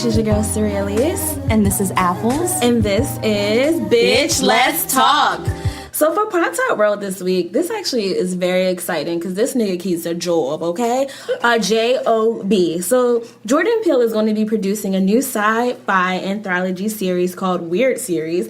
This is your girl, Cerealius. And this is Apples. And this is Bitch Let's Talk. So for Pop Top World this week, this actually is very exciting because this nigga keeps a job, okay? J-O-B. So Jordan Peele is going to be producing a new sci-fi anthology series called Weird Series,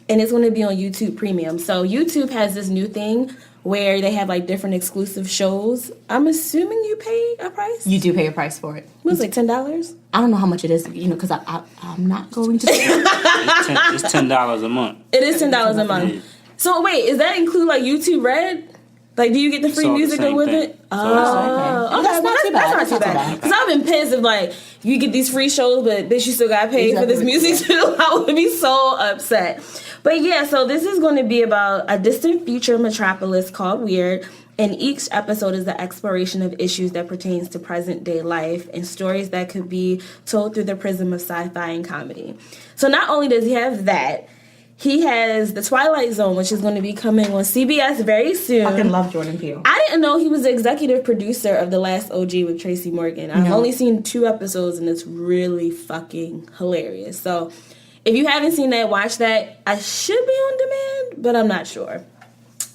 and it's going to be on YouTube Premium. So YouTube has this new thing where they have like different exclusive shows. I'm assuming you pay a price? You do pay a price for it. What's it, $10? I don't know how much it is, because I'm not going to. It's $10 a month. It is $10 a month. Yeah. So wait, does that include like YouTube Red? Like, do you get the free music go with it? Oh, okay. That's not too bad. Because I've been pissed if like you get these free shows, but bitch, you still got paid for this music too. I would be so upset. But yeah, so this is going to be about a distant future metropolis called Weird, and each episode is the exploration of issues that pertains to present day life and stories that could be told through the prism of sci-fi and comedy. So not only does he have that, he has The Twilight Zone, which is going to be coming on CBS very soon. I fucking love Jordan Peele. I didn't know he was the executive producer of The Last OG with Tracy Morgan. I've only seen 2 episodes, and it's really fucking hilarious. So if you haven't seen that, watch that. I should be on demand, but I'm not sure.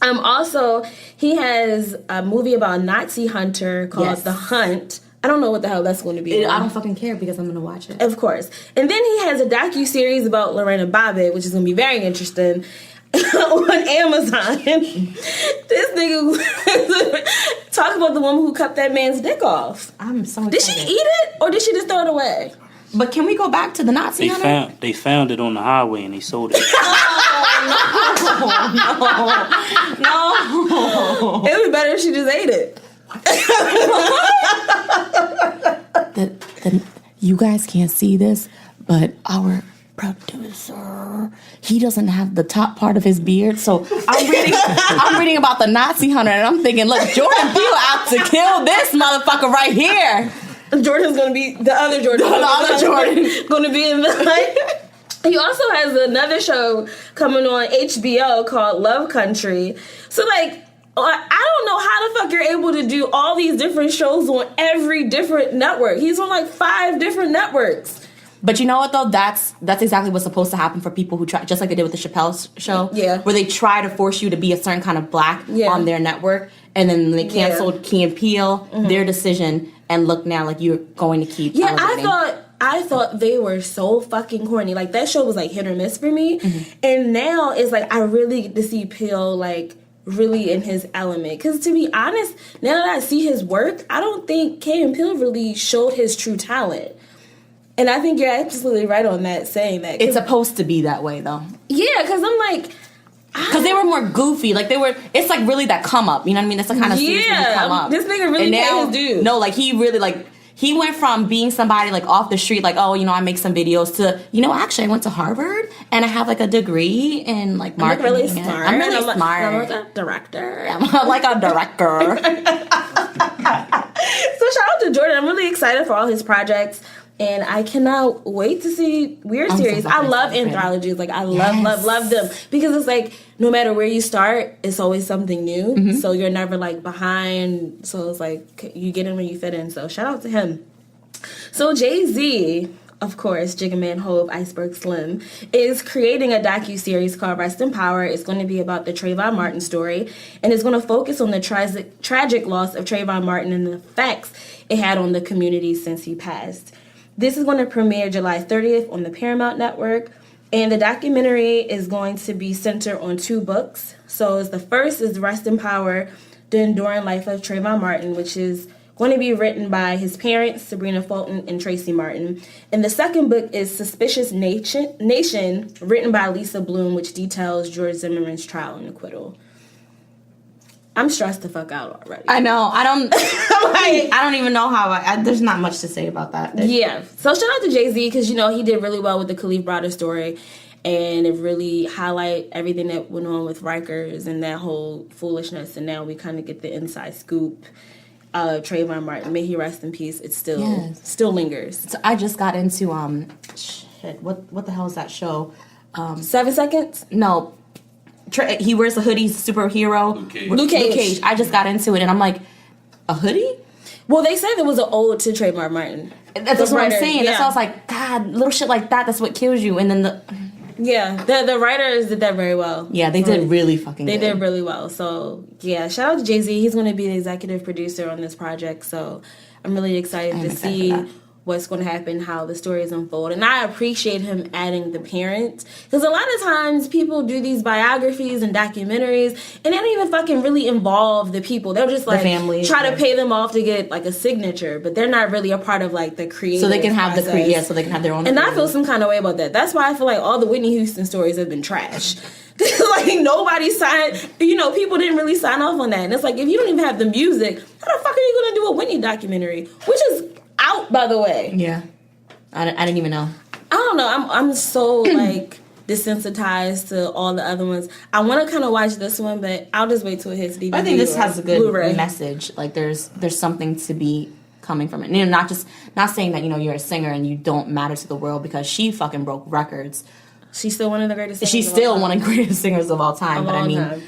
Also, he has a movie about a Nazi hunter called The Hunt. I don't know what the hell that's going to be. I don't fucking care because I'm going to watch it. Of course. And then he has a docu-series about Lorena Bobbitt, which is going to be very interesting, on Amazon. This nigga talk about the woman who cut that man's dick off. I'm so excited. Did she eat it or did she just throw it away? But can we go back to the Nazi hunter? They found it on the highway and they sold it. No. It would be better if she just ate it. You guys can't see this, but our producer, he doesn't have the top part of his beard. So I'm reading about the Nazi hunter, and I'm thinking, look, Jordan Peele out to kill this motherfucker right here. Jordan's gonna be the other Jordan. Gonna be in the. He also has another show coming on HBO called Love Country. So like, I don't know how the fuck you're able to do all these different shows on every different network. He's on like 5 different networks. But you know what though? That's exactly what's supposed to happen for people who try, just like they did with the Chappelle show. Yeah. Where they try to force you to be a certain kind of black on their network, and then they canceled Key and Peele, their decision, and look now like you're going to keep. Yeah, elevating. I thought they were so fucking corny. Like that show was like hit or miss for me, and now it's like I really get to see Peele like really in his element. Because to be honest, now that I see his work, I don't think Key and Peele really showed his true talent. And I think you're absolutely right on that, saying that. It's supposed to be that way, though. Yeah, because I'm like... Because they were more goofy. Like, they were... It's, like, really that come up. You know what I mean? That's the kind of series where you come up. This nigga really paid his dude. No, like, he really, like... He went from being somebody, like, off the street, like, oh, I make some videos, to, actually, I went to Harvard, and I have, like, a degree in, like, marketing. I'm really smart. I'm really smart. I'm like a director. I'm like a director. So, shout out to Jordan. I'm really excited for all his projects. And I cannot wait to see Weird Series. I love anthologies. Like, I love them. Because it's like, no matter where you start, it's always something new. So you're never, like, behind. So it's like, you get in when you fit in. So shout out to him. So Jay-Z, of course, Jigga Man Hove, Iceberg Slim, is creating a docu-series called Rest in Power. It's going to be about the Trayvon Martin story. And it's going to focus on the tragic loss of Trayvon Martin and the effects it had on the community since he passed. This is going to premiere July 30th on the Paramount Network, and the documentary is going to be centered on 2 books. So the first is Rest in Power, The Enduring Life of Trayvon Martin, which is going to be written by his parents, Sabrina Fulton and Tracy Martin. And the second book is Suspicious Nation, written by Lisa Bloom, which details George Zimmerman's trial and acquittal. I'm stressed the fuck out already. I know. I don't even know how there's not much to say about that. Yeah. So shout out to Jay-Z because, he did really well with the Khalif Browder story. And it really highlight everything that went on with Rikers and that whole foolishness. And now we kind of get the inside scoop. Trayvon Martin, may he rest in peace. It still lingers. So I just got into, what the hell is that show? 7 Seconds? No. He wears a hoodie, superhero. Luke Cage. I just got into it, and I'm like, a hoodie? Well, they said it was an ode to Trayvon Martin. That's what I'm saying. Yeah. That's why I was like, God, little shit like that, that's what kills you. And then the writers did that very well. Yeah, they did really fucking good. They did really well. So, yeah, shout out to Jay-Z. He's going to be the executive producer on this project. So, I'm really excited to see what's going to happen, how the stories unfold. And I appreciate him adding the parents. Because a lot of times people do these biographies and documentaries and they don't even fucking really involve the people. They'll just like try to pay them off to get like a signature. But they're not really a part of like the creative So they can have process. so they can have their own. And I feel some kind of way about that. That's why I feel like all the Whitney Houston stories have been trash. Like nobody signed, people didn't really sign off on that. And it's like, if you don't even have the music, how the fuck are you going to do a Whitney documentary? Which is out, by the way. Yeah. I didn't even know. I don't know. I'm so like desensitized to all the other ones. I want to kind of watch this one, but I'll just wait till it hits DVD. I think this has a good Blu-ray. message. Like there's something to be coming from it. Not saying that you're a singer and you don't matter to the world, because she fucking broke records. She's still one of the greatest singers. She's still one of the greatest singers of all time. But I mean, time.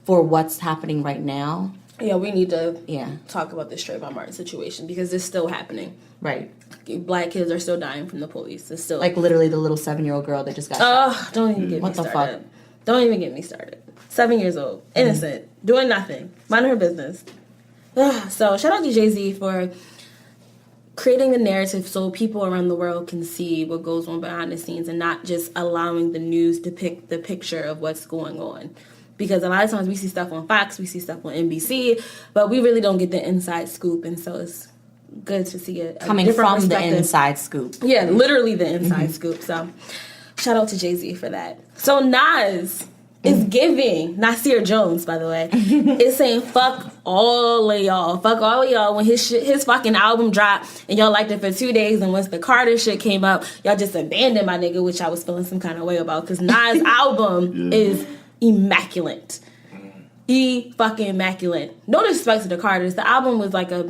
For what's happening right now. Yeah, we need to talk about this Trayvon Martin situation because it's still happening. Right. Black kids are still dying from the police. It's still like literally the little 7-year-old girl that just got shot. Don't even get what me the started. fuck? Don't even get me started. 7 years old, innocent, doing nothing, minding her business. So shout out to Jay-Z for creating the narrative so people around the world can see what goes on behind the scenes and not just allowing the news to pick the picture of what's going on. Because a lot of times we see stuff on Fox, we see stuff on NBC, but we really don't get the inside scoop. And so it's good to see it coming from the inside scoop. Yeah, literally the inside scoop. So shout out to Jay-Z for that. So Nas is giving, Nasir Jones, by the way, is saying fuck all of y'all. Fuck all of y'all when his fucking album dropped and y'all liked it for 2 days, and once the Carter shit came up, y'all just abandoned my nigga, which I was feeling some kind of way about because Nas' album is immaculate. Fucking immaculate. No disrespect to the Carters. The album was like a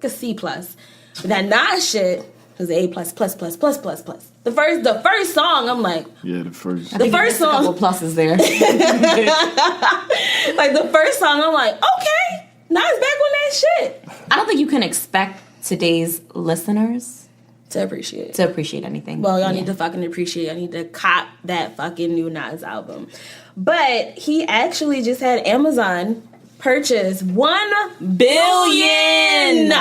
C+. But that Nas shit was A+++++++. The first song, I'm like, the first song. A couple pluses there. Like the first song, I'm like, okay, Nas back on that shit. I don't think you can expect today's listeners to appreciate anything. Well, y'all need to fucking appreciate. I need to cop that fucking new Nas album. But he actually just had Amazon purchase $1 billion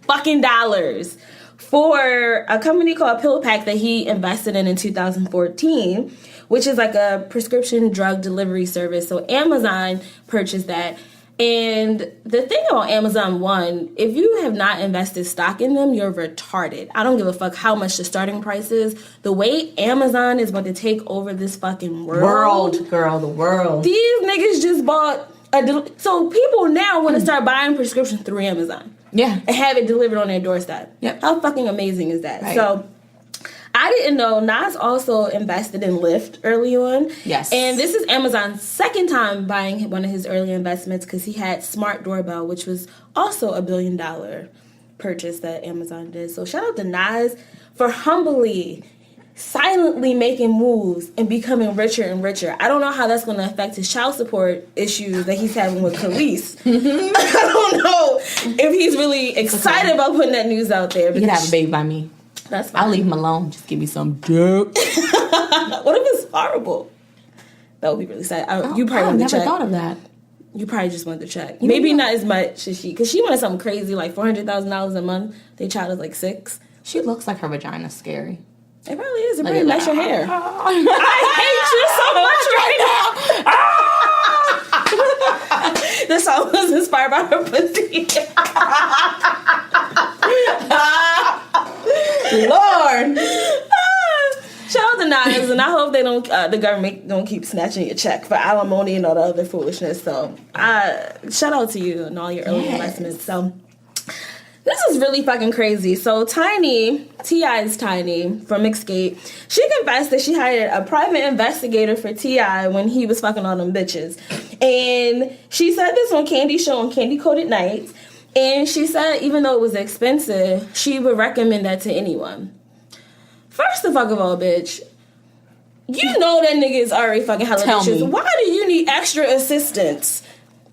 fucking dollars for a company called PillPack that he invested in 2014, which is like a prescription drug delivery service. So Amazon purchased that. And the thing about Amazon, one, if you have not invested stock in them, you're retarded. I don't give a fuck how much the starting price is. The way Amazon is about to take over this fucking world. The world. These niggas just bought so people now want to start buying prescriptions through Amazon. Yeah. And have it delivered on their doorstep. Yep. How fucking amazing is that? Right. So I didn't know Nas also invested in Lyft early on. Yes. And this is Amazon's second time buying one of his early investments because he had Smart Doorbell, which was also $1 billion purchase that Amazon did. So shout out to Nas for humbly, silently making moves and becoming richer and richer. I don't know how that's going to affect his child support issues that he's having with Khalees. I don't know if he's really excited about putting that news out there. You can have a baby by me. That's fine. I'll leave him alone. Just give me some dick. What if it's horrible? That would be really sad. You probably want the check. I never thought of that. You probably just want the check. Maybe not as much as because she wanted something crazy like $400,000 a month. Their child is like 6. She looks like her vagina's scary. It probably is. It probably likes your hair. I hate you so much right now. This song was inspired by her pussy. Lord. Shout out to Nas, and I hope they don't. The government don't keep snatching your check for alimony and all the other foolishness. So, shout out to you and all your early investments. So, this is really fucking crazy. So, T.I.'s Tiny from Mixtape, she confessed that she hired a private investigator for T.I. when he was fucking all them bitches, and she said this on Candy's show on Candy Coated Nights. And she said even though it was expensive, she would recommend that to anyone. First of all, bitch, you know that nigga is already fucking hella bitches. Why do you need extra assistance?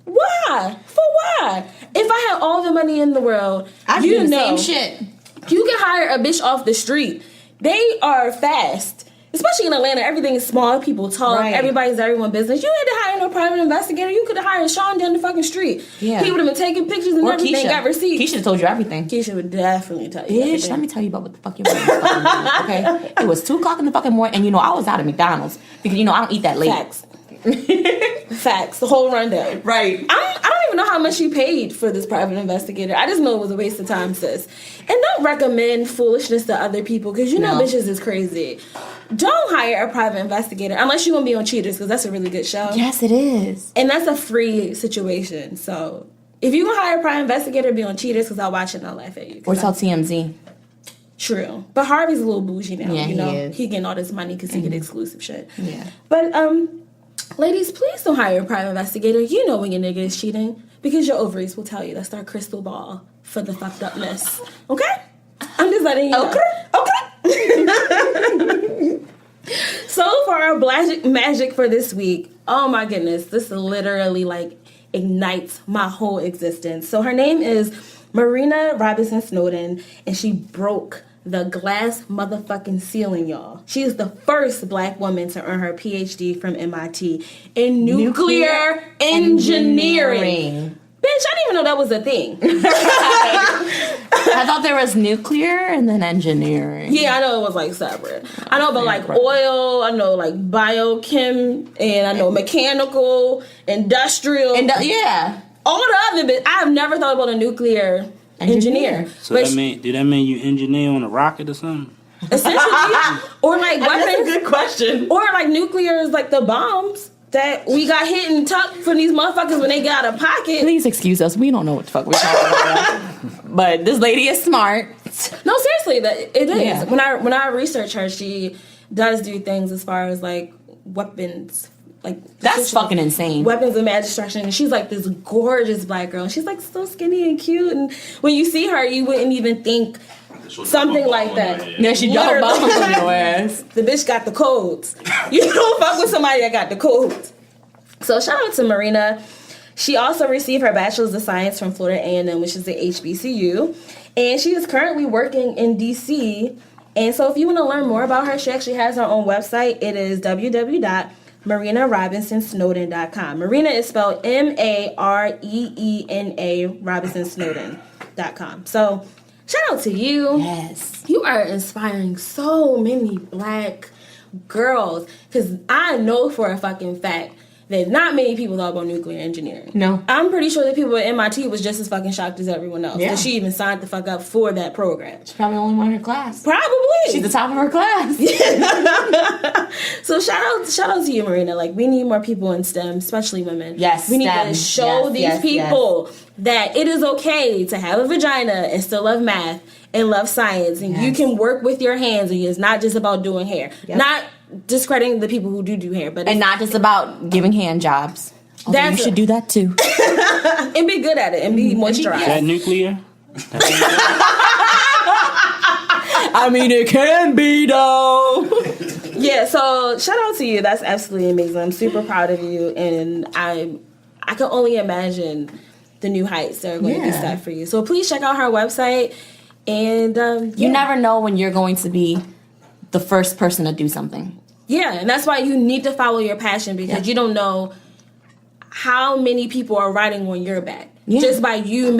Why? For why? If I had all the money in the world, I do the same shit. You can hire a bitch off the street. They are fast. Especially in Atlanta, everything is small. People talk. Right. Everybody's everyone's business. You had to hire no private investigator. You could have hired Sean down the fucking street. Yeah. He would have been taking pictures and everything. Got receipts. Keisha told you everything. Keisha would definitely tell you everything. Let me tell you about what the fuck you want. Okay? It was 2:00 in the fucking morning, and I was out at McDonald's because I don't eat that late. Facts. Facts. The whole rundown. Right. I don't even know how much you paid for this private investigator. I just know it was a waste of time, sis. And don't recommend foolishness to other people because bitches is crazy. Don't hire a private investigator unless you're going to be on Cheaters because that's a really good show. Yes, it is. And that's a free situation. So if you're going to hire a private investigator, be on Cheaters because I'll watch it and I'll laugh at you. Or tell TMZ. True. But Harvey's a little bougie now. Yeah, he is. He getting all this money because he get exclusive shit. Yeah. But, ladies, please don't hire a private investigator. You know when your nigga is cheating because your ovaries will tell you. That's our crystal ball for the fucked upness. Okay? I'm just letting you know. Okay. So for our magic for this week, oh my goodness, this literally ignites my whole existence. So her name is Marina Robinson Snowden, and she broke the glass motherfucking ceiling, y'all. She is the first black woman to earn her PhD from MIT in nuclear engineering. Bitch, I didn't even know that was a thing. I thought there was nuclear and then engineering. Yeah, I know it was separate. I know about oil, I know biochem, and I know mechanical, industrial. Yeah. All the other bits. I have never thought about a nuclear engineer. So did that mean you engineer on a rocket or something? Essentially. Or weapons. That's a good question. Or nuclear is the bombs that we got hit and tucked from these motherfuckers when they got out of pocket. Please excuse us. We don't know what the fuck we're talking about. But this lady is smart. No, seriously, it is. Yeah. When I research her, she does do things as far as weapons. That's fucking insane. Weapons of mass destruction. And she's this gorgeous black girl. And she's so skinny and cute. And when you see her, you wouldn't even think something like that. Yeah, she dropped a bomb on your ass. The bitch got the codes. You don't fuck with somebody that got the codes. So shout out to Marina. She also received her Bachelor's of Science from Florida A&M, which is the HBCU. And she is currently working in D.C. And so if you want to learn more about her, she actually has her own website. It is www.MarinaRobinsonSnowden.com. Marina is spelled Mareena RobinsonSnowden.com. So shout out to you. Yes. You are inspiring so many black girls. Because I know for a fucking fact that not many people thought about nuclear engineering. No. I'm pretty sure the people at MIT was just as fucking shocked as everyone else. Yeah. That she even signed the fuck up for that program. She's probably the only one in her class. Probably. She's the top of her class. So shout out to you, Marina. We need more people in STEM, especially women. Yes, we need to show these people that it is okay to have a vagina and still love math and love science, and you can work with your hands, and it's not just about doing hair. Yep. Not discrediting the people who do hair, but and not just about giving hand jobs. You should do that too, and be good at it, and be moisturized. Is that nuclear? I mean, it can be though. Yeah, so shout out to you. That's absolutely amazing. I'm super proud of you, and I can only imagine the new heights that are going to be set for you. So please check out her website. And you never know when you're going to be the first person to do something. Yeah, and that's why you need to follow your passion because you don't know how many people are riding on your back just by you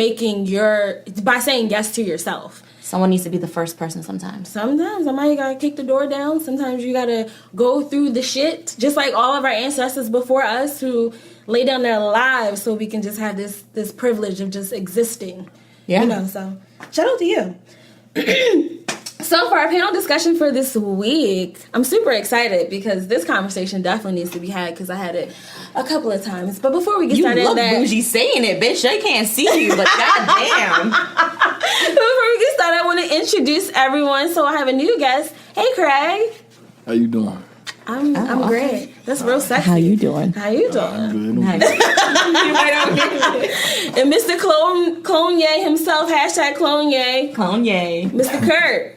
by saying yes to yourself. Someone needs to be the first person sometimes. Sometimes somebody gotta kick the door down. Sometimes you gotta go through the shit, just like all of our ancestors before us who lay down their lives so we can just have this privilege of just existing. Yeah. So shout out to you. So for our panel discussion for this week, I'm super excited because this conversation definitely needs to be had because I had it a couple of times. But before we get started, you look bougie saying it, bitch. They can't see you, but goddamn. Before we get started, I want to introduce everyone. So I have a new guest. Hey, Craig. How you doing? I'm great. That's real sexy. How you doing? How you doing? I'm good. And Mr. Clone Ye himself, hashtag Clone Ye. Clone Ye. Mr. Curt.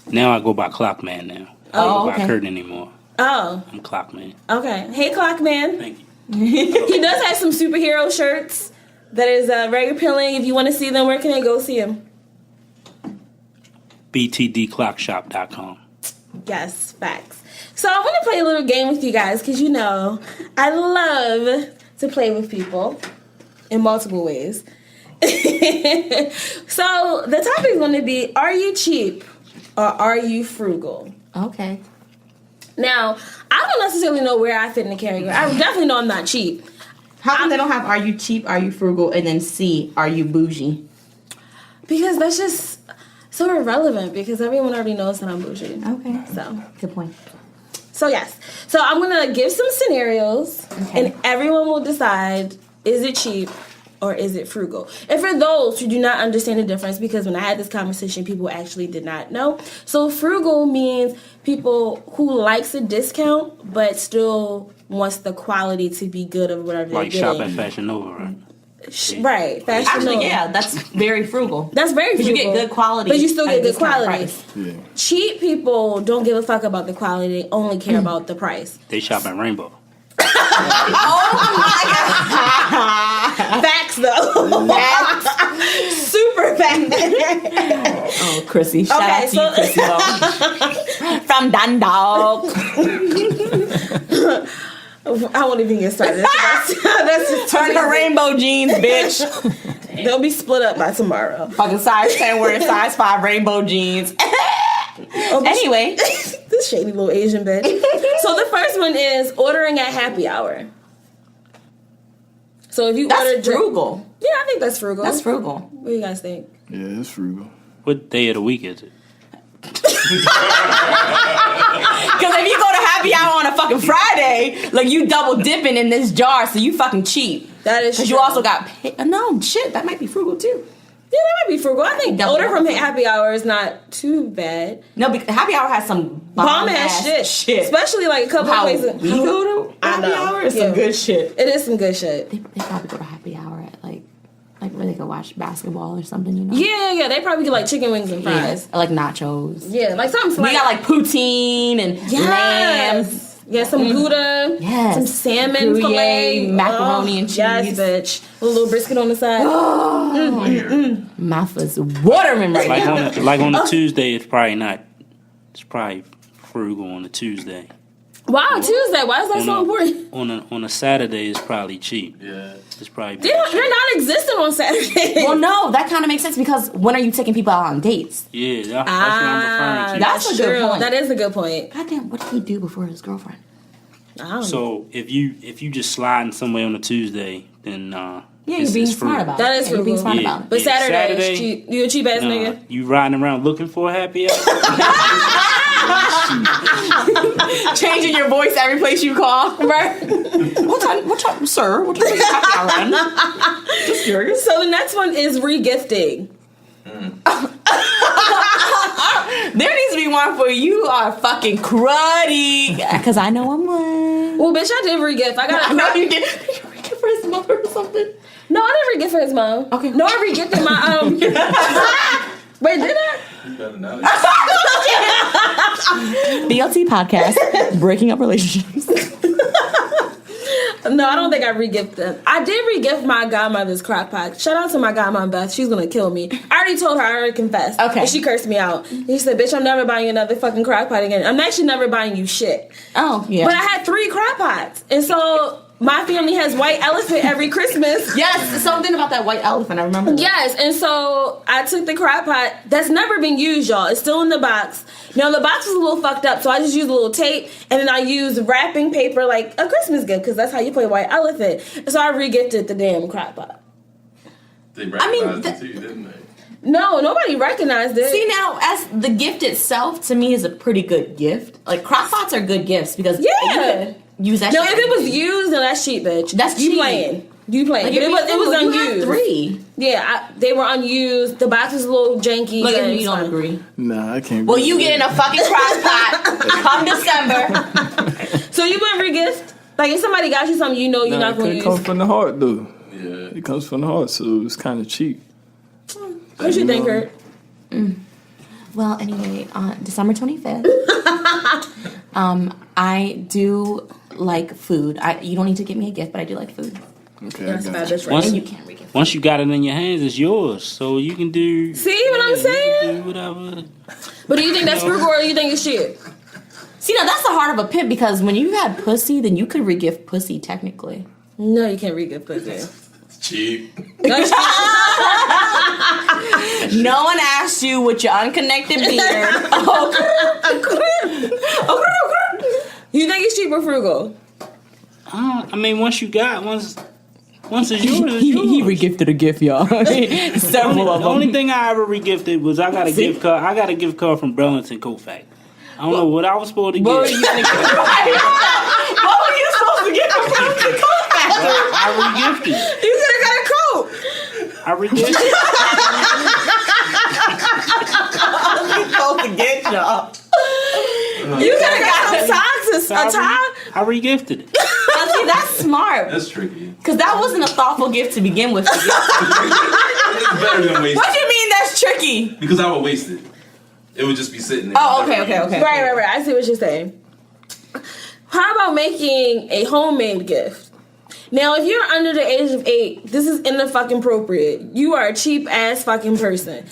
Now I go by Clockman now. I don't go by Curt anymore. Oh. I'm Clockman. Okay. Hey, Clockman. Thank you. He does have some superhero shirts. That is very appealing. If you want to see them, where can they go see them? btdclockshop.com. Yes, facts. So I want to play a little game with you guys because you know I love to play with people in multiple ways. So the topic is going to be: Are you cheap or are you frugal? Okay. Now I don't necessarily know where I fit in the category. I definitely know I'm not cheap. How come they don't have "Are you cheap? Are you frugal?" and then C, "Are you bougie"? Because that's just so irrelevant. Because everyone already knows that I'm bougie. Okay. So Good point. So yes. So I'm gonna give some scenarios, and everyone will decide: is it cheap or is it frugal? And for those who do not understand the difference, because when I had this conversation, people actually did not know. So frugal means people who likes a discount but still wants the quality to be good of whatever they're Like getting. shop at Fashion Nova, right? Right, Fashion Actually, Nova. yeah, that's very frugal. That's very frugal. You get good quality, but you still at a get good discounted quality. price. Yeah. Cheap people don't give a fuck about the quality; they only care about the price. They shop at Rainbow. Facts, though. Super facts. Oh, Chrissy. Shout Okay, out to you, Chrissy. From Dundalk. I won't even get started. That's just Turn the rainbow jeans, bitch. They'll be split up by tomorrow. Fucking size 10 wearing size 5 rainbow jeans. Anyway. This shady little Asian bitch. So the first one is ordering at happy hour. So if you order That's frugal. Yeah, I think that's frugal. That's frugal. What do you guys think? Yeah, it's frugal. What day of the week is it? Because if you go to happy hour on a fucking Friday, like you double dipping in this jar, so you fucking cheap. That is true. Because you also got paid. No, shit, that might be frugal too. Yeah, that might be frugal. I think Double order from dipping. happy hour is not too bad. No, because happy hour has some Bomb ass shit. Especially like a couple How of places. we go to I happy know. hour is Yeah. some good shit. It is some good shit. They probably go to happy hour at like where they could watch basketball or something, you know? Yeah. They probably get like chicken wings and Yeah. fries. Or like nachos. Yeah, like something. We got like poutine and lamb. Yeah, some Gouda, Yes. some salmon Gruyere, filet, macaroni and cheese. Yes, bitch. A little brisket on the side. Mouth is watering right Like now. on a Tuesday, it's probably not. It's probably frugal on a Tuesday. Wow, Tuesday. Why is that so important? On a Saturday, it's probably cheap. Yeah. It's probably. You're not existent on Saturday. Well, no, that kind of makes sense because when are you taking people out on dates? Yeah, that's what I'm referring to. That's a good true. point. That is a good point. Goddamn, what did he do before his girlfriend? I don't know. So if you just sliding somewhere on a Tuesday, then Yeah, it's, you're being it's smart frugal. about That it. is Yeah, you're being frugal. smart Yeah. about it. But Saturday, Saturday, is cheap. You a cheap ass nigga? You riding around looking for a happy hour? Changing your voice every place you call, right? What time, sir? What time is happy hour? Just curious. So the next one is regifting. There needs to be one for you are fucking cruddy. Because I know I'm one. Well, bitch, I did regift. I got. I know you did. Did you read it for his mother or something? No, I didn't regift for his mom. Okay. No, I regifted my Wait, did I? BLT podcast, breaking up relationships. No, I don't think I regifted them. I did regift my godmother's crock pot. Shout out to my godmom Beth. She's gonna kill me. I already told her. I already confessed. Okay. And she cursed me out. She said, "Bitch, I'm never buying you another fucking crock pot again. I'm actually never buying you shit." Oh, yeah. But I had 3 crock pots, and so my family has white elephant every Christmas. Yes, something about that white elephant. I remember that. Yes, and so I took the crock pot that's never been used, y'all. It's still in the box. Now the box was a little fucked up, so I just used a little tape, and then I used wrapping paper like a Christmas gift, because that's how you play white elephant. And so I re-gifted the damn crock pot. They recognized it too, didn't they? No, nobody recognized it. See, now, as the gift itself, to me, is a pretty good gift. Like, crock pots are good gifts because you can use that No, shit. if it was used, then that's cheap, bitch. That's you cheap. playing. You playing. Like, But it was you unused. had 3. Yeah, they were unused. The box was a little janky. Look at and me, you don't fine. agree. Nah, I can't. Well, agree you with getting that. a fucking crock pot come December. So you wouldn't re-gift? Like if somebody got you something you know you're Nah, not going to it use. comes from the heart, though. Yeah. It comes from the heart, so it's kind of cheap. What you think, Curt? Well, anyway, December 25th, I do like food. You don't need to get me a gift, but I do like food. Okay, That's I bad. got That's you. right. And you can't re-gift Once you got it in your hands, it's yours. So you can do. See what I'm saying? Do whatever. But do you think that's frugal or do you think it's cheap? See, now that's the heart of a pimp because when you had pussy, then you could regift pussy technically. No, you can't re-gift pussy. It's cheap. No one asked you with your unconnected beard. You think it's cheap or frugal? I mean, once it's yours, it's yours. He regifted a gift, y'all. Several of The them. only thing I ever regifted was I got a gift card. I got a gift card from Burlington Coat Factory. I don't know what I was supposed to get. What were you thinking? What were you supposed to get from Burlington Coat Factory? I regifted. You could have got a coat. I regifted. Supposed to get y'all. You could have got some socks, a tie. I regifted it. Now, see, that's smart. That's tricky. Because that wasn't a thoughtful gift to begin with. It's better than wasting. What do you mean that's tricky? Because I would waste it. It would just be sitting there. Oh, okay. Right. I see what you're saying. How about making a homemade gift? Now, if you're under the age of 8, this is inappropriate. You are a cheap ass fucking person.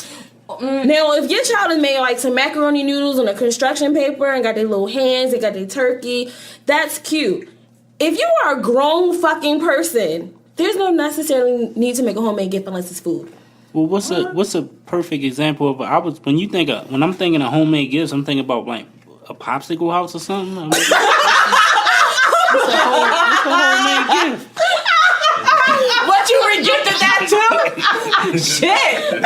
Now, if your child has made like some macaroni noodles on a construction paper and got their little hands, they got their turkey, that's cute. If you are a grown fucking person, there's no necessarily need to make a homemade gift unless it's food. Well, what's a perfect example of when I'm thinking of homemade gifts, I'm thinking about like a popsicle house or something. I mean, what's a homemade gift? What, you regifted that too? Shit.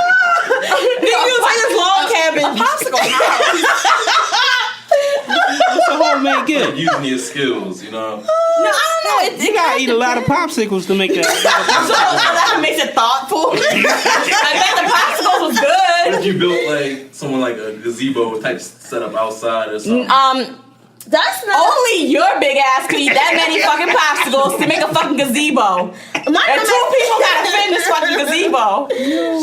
Nigga, you was like this log cabin. Popsicle house. What's a homemade gift? Using your skills, you know. No, I don't know. You gotta eat a lot of popsicles to make that. So that makes it thoughtful. I bet the popsicles was good. What if you built like someone like a gazebo type setup outside or something? That's not... Only your big ass could eat that many fucking popsicles to make a fucking gazebo. And 2 people gotta fit in this fucking gazebo.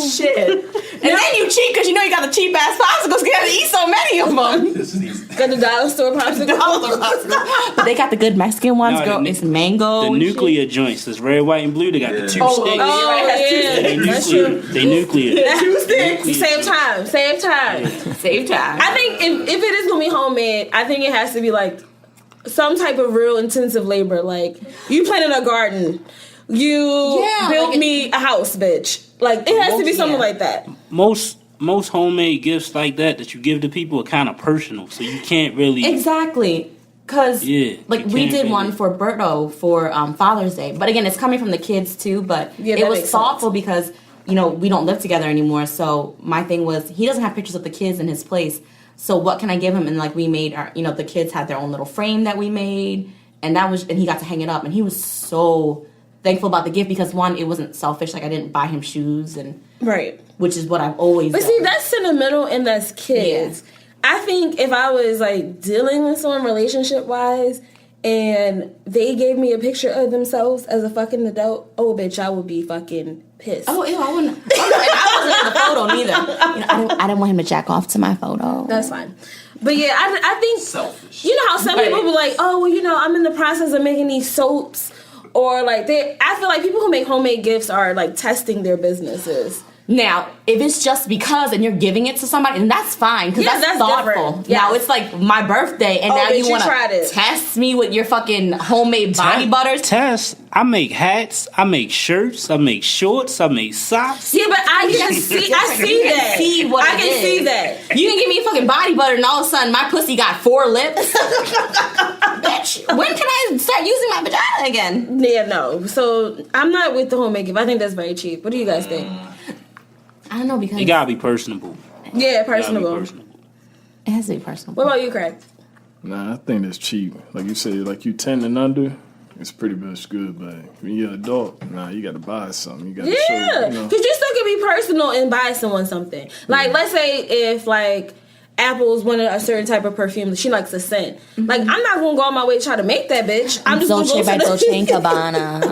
Shit. And then you cheat because you know you got the cheap ass popsicles. You gotta eat so many of them. This is easy. Got the dollar store popsicle. But they got the good Mexican ones, girl. It's mango. The nuclear joints. It's red, white, and blue. They got the 2 sticks. Oh, yeah. That's true. They nuclear. 2 sticks. Save time. Save time. I think if it is gonna be homemade, I think it has to be like some type of real intensive labor. Like you planted a garden, you built me a house, bitch. Like it has to be something like that. Most homemade gifts like that you give to people are kind of personal, so you can't really Exactly. Because like we did really one for Berto for Father's Day, but again, it's coming from the kids too. But it was thoughtful because we don't live together anymore. So my thing was he doesn't have pictures of the kids in his place. So what can I give him? And like we made our, the kids had their own little frame that we made, and he got to hang it up, and he was so thankful about the gift because one, it wasn't selfish. Like I didn't buy him shoes which is what I've always done. But see, that's sentimental and that's kids. Yeah. I think if I was like dealing with someone relationship wise and they gave me a picture of themselves as a fucking adult, oh bitch, I would be fucking pissed. Oh, ew, I wouldn't. And I wasn't in the photo neither. I didn't want him to jack off to my photo. That's fine. But yeah, I think selfish. You know how some people be like, oh, well, I'm in the process of making these soaps, or like I feel like people who make homemade gifts are like testing their businesses. Now, if it's just because and you're giving it to somebody, then that's fine because that's thoughtful. Yes. Now it's like my birthday, and now you want to test me with your fucking homemade body butters. Test. I make hats. I make shirts. I make shorts. I make socks. Yeah, but I can see. I see that. See what I can see that. You can give me a fucking body butter, and all of a sudden my pussy got 4 lips. Bitch, when can I start using my vagina again? Yeah, no. So I'm not with the homemade gift. I think that's very cheap. What do you guys think? I don't know because it gotta be personable. Yeah, personable. It has to be personable. What about you, Craig? Nah, I think that's cheap. Like you say, like you 10 and under, it's pretty much good. But when you're an adult, you got to buy something. You got to show. Because you still can be personal and buy someone something. Like, let's say if like Apple's wanted a certain type of perfume that she likes a scent. Mm-hmm. Like, I'm not gonna go on my way to try to make that bitch. I'm just Dolce gonna go to Dolce & Gabbana.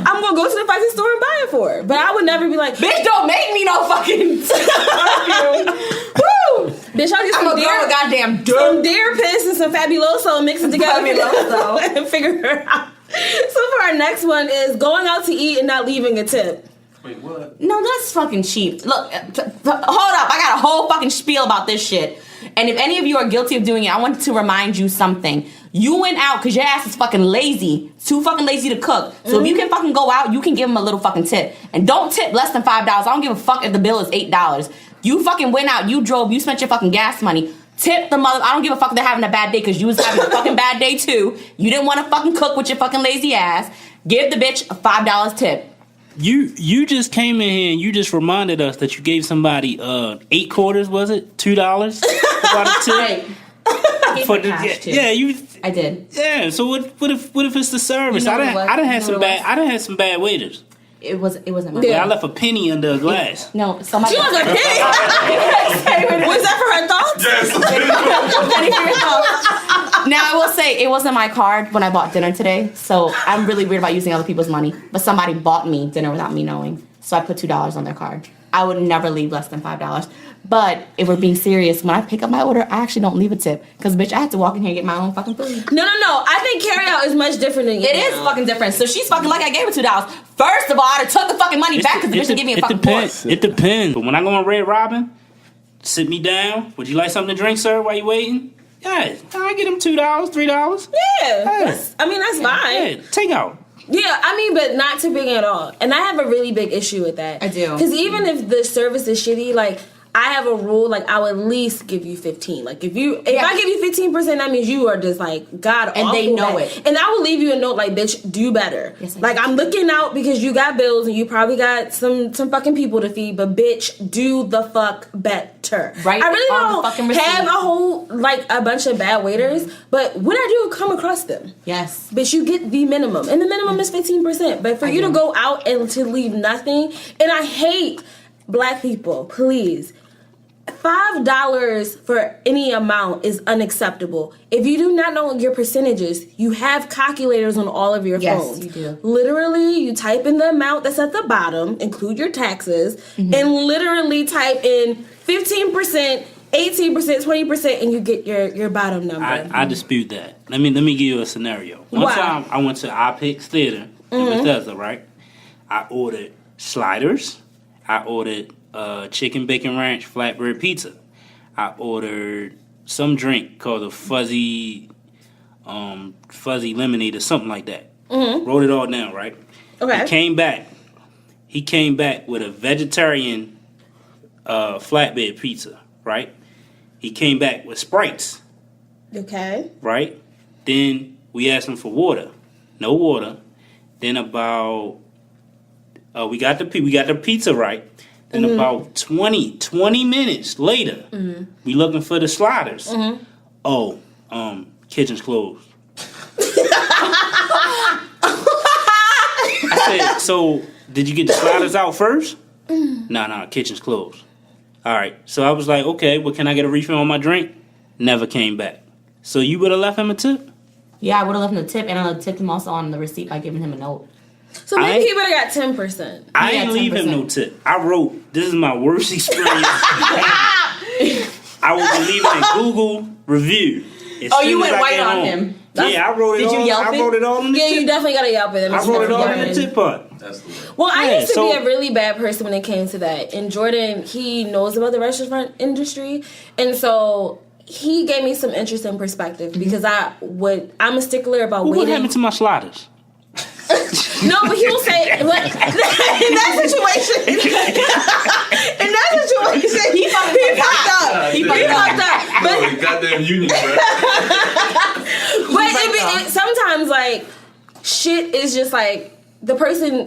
I'm gonna go to the fucking store and buy it for her. But I would never be like, bitch, don't make me no fucking perfume. Woo! Bitch, I'll get I'm a girl with goddamn dirt. Some deer piss and some Fabuloso and mix it together and figure her out. So for our next one is going out to eat and not leaving a tip. Wait, what? No, that's fucking cheap. Look, hold up. I got a whole fucking spiel about this shit. And if any of you are guilty of doing it, I want to remind you something. You went out because your ass is fucking lazy. Too fucking lazy to cook. So if you can fucking go out, you can give them a little fucking tip. And don't tip less than $5. I don't give a fuck if the bill is $8. You fucking went out, you drove, you spent your fucking gas money. Tip the mother. I don't give a fuck if they're having a bad day because you was having a fucking bad day too. You didn't want to fucking cook with your fucking lazy ass. Give the bitch a $5 tip. You just came in here and you just reminded us that you gave somebody 8 quarters, was it? $2 about a tip? Right. I did. Yeah, so what if it's the service? You know I done had some bad waiters. It wasn't my Yeah, I left a penny under a glass. No, somebody. She was a penny. Was that for her thoughts? Yes. Now I will say it wasn't my card when I bought dinner today, so I'm really weird about using other people's money. But somebody bought me dinner without me knowing, so I put $2 on their card. I would never leave less than $5. But if we're being serious, when I pick up my order, I actually don't leave a tip because bitch, I have to walk in here and get my own fucking food. No. I think carryout is much different than It is fucking different. So she's fucking like I gave her $2. First of all, I took the fucking money back because the bitch didn't give me a fucking depends. It depends. But when I go on Red Robin, sit me down. Would you like something to drink, sir, while you waiting? Yeah, I get him $2, $3. Yeah, that's fine. Yeah, take out. Yeah, I mean, but not tipping at all. And I have a really big issue with that. I do. Because even if the service is shitty, like, I have a rule, like, I'll at least give you 15. Like, if I give you 15%, that means you are just, like, God awful. And they know it. And I will leave you a note, like, bitch, do better. Yes, like, I'm looking out because you got bills and you probably got some fucking people to feed, but bitch, do the fuck better. Right. I really on the fucking don't have receipt. a whole, like, a bunch of bad waiters, but when I do come across them, Yes. but you get the minimum, and the minimum is 15%. But for you to go out and to leave nothing, and I hate black people, please. $5 for any amount is unacceptable. If you do not know your percentages, you have calculators on all of your phones. Yes, you do. Literally, you type in the amount that's at the bottom, include your taxes, and literally type in 15%, 18%, 20%, and you get your bottom number. I dispute that. Let me give you a scenario. One time I went to iPix Theater in Bethesda, right? I ordered sliders. I ordered chicken bacon ranch flatbread pizza. I ordered some drink called a fuzzy lemonade or something like that. Wrote it all down, right? Okay. He came back with a vegetarian flatbread pizza, right? He came back with Sprites. Okay. Right? Then we asked him for water. No water. Then about we got the pizza right. Then about 20 minutes later, we looking for the sliders. Oh, kitchen's closed. I said, so did you get the sliders out first? No, kitchen's closed. All right. So I was like, okay, well, can I get a refill on my drink? Never came back. So you would have left him a tip? Yeah, I would have left him a tip, and I would have tipped him also on the receipt by giving him a note. So maybe he would have got 10%. I ain't leave him no tip. I wrote, this is my worst experience. I will be leaving a Google review. You went white on him. Yeah, I wrote it all. Did you Yelp it? I wrote it all in the Yeah, tip. you definitely got to Yelp it. I wrote it all in the tip part. That's the way. Well, I Yeah, used to so- be a really bad person when it came to that. And Jordan, he knows about the restaurant industry. And so he gave me some interesting perspective because I'm a stickler about What waiting. happened to my sliders? No, but he will say, in that situation, he fucked up. He fucked up. But goddamn union, bro. But sometimes, like, shit is just like,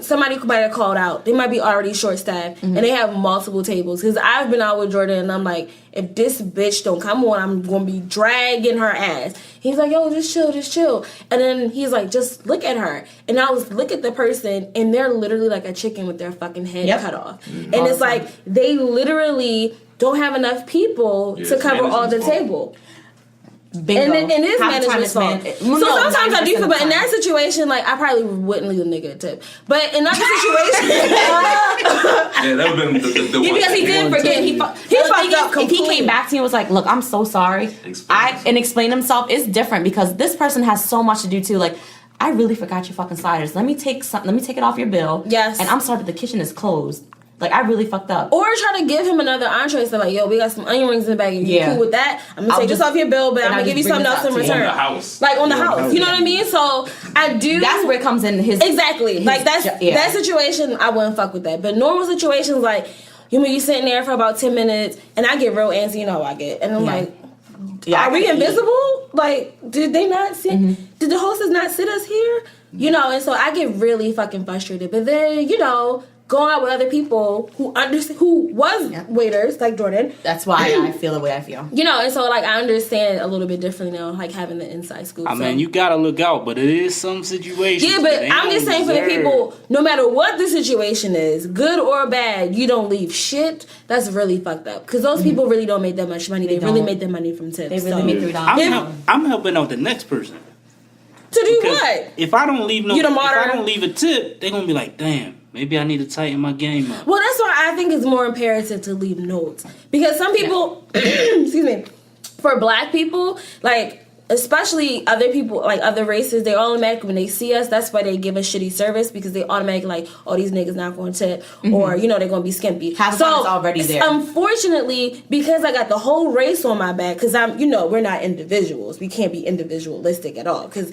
somebody might have called out. They might be already short-staffed, and they have multiple tables. Because I've been out with Jordan, and I'm like, if this bitch don't come on, I'm going to be dragging her ass. He's like, yo, just chill. And then he's like, just look at her. And I was look at the person, and they're literally like a chicken with their fucking head cut off. And it's like, they literally don't have enough people to cover all the table. Bingo. And it is management's fault. So sometimes I do feel, but in that situation. situation, like, I probably wouldn't leave a nigga a tip. But in other situations, Yeah, that would have been the one. Because he did forget. He fucked up. If he came back to you and was like, look, I'm so sorry. And explained himself, it's different because this person has so much to do too. Like, I really forgot your fucking sliders. Let me take it off your bill. Yes. And I'm sorry, but the kitchen is closed. Like, I really fucked up. Or try to give him another entree. So like, yo, we got some onion rings in the bag. If you cool with that, I'm gonna take this off your bill, but I'm gonna give you something else in return. On the house. Like on the house. You know what I mean? So I do. That's where it comes in exactly. Like that situation, I wouldn't fuck with that. But normal situations, like you sitting there for about 10 minutes, and I get real antsy. You know how I get, and I'm like, are we invisible? Like, did they not sit? Mm-hmm. Did the hostess not sit us here? You know, and so I get really fucking frustrated. But then, going out with other people who was waiters like Jordan. That's why I feel the way I feel. And so like I understand a little bit differently now, like having the inside scoop. I mean, you gotta look out, but it is some situations. Yeah, but I'm just saying for the people, no matter what the situation is, good or bad, you don't leave shit. That's really fucked up because those people really don't make that much money. They really make their money from tips. They really make $3. I'm helping out the next person. To do what? If I don't leave a tip, they're gonna be like, damn, maybe I need to tighten my game up. Well, that's why I think it's more imperative to leave notes. Because some people, excuse me, for black people, like, especially other people, like other races, they automatically, when they see us, that's why they give us shitty service because they automatically like, oh, these niggas not going to tip, or, they're going to be skimpy. Half the time it's already there. Unfortunately, because I got the whole race on my back, because we're not individuals. We can't be individualistic at all, because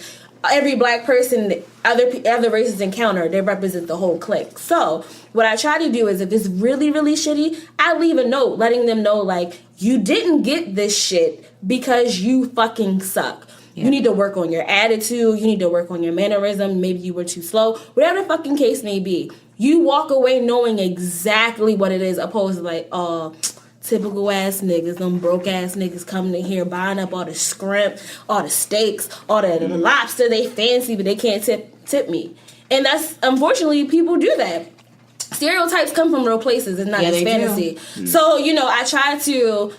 every black person other races encounter, they represent the whole clique. So what I try to do is if it's really, really shitty, I leave a note letting them know, like, you didn't get this shit because you fucking suck. Yeah. You need to work on your attitude. You need to work on your mannerism. Maybe you were too slow. Whatever the fucking case may be. You walk away knowing exactly what it is, opposed to like, typical ass niggas, them broke ass niggas coming in here buying up all the scrimp, all the steaks, all the lobster they fancy, but they can't tip me. And that's, unfortunately, people do that. Stereotypes come from real places. It's not just fantasy. So, I try to,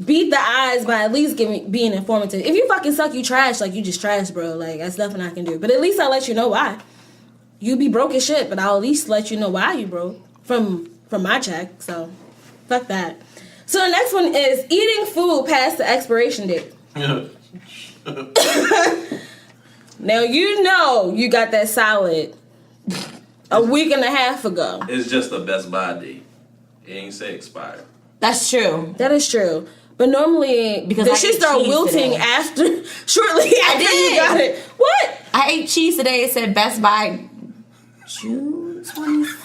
beat the eyes by at least being informative. If you fucking suck, you trash, like, you just trash, bro. Like, that's nothing I can do. But at least I'll let you know why. You be broke as shit, but I'll at least let you know why you broke from my check, so... Fuck that. So the next one is eating food past the expiration date. Now you got that salad a week and a half ago. It's just a Best Buy date. It ain't say expired. That's true. That is true. But normally, because the shit start wilting shortly after you got it. What? I ate cheese today. It said Best Buy June 27th.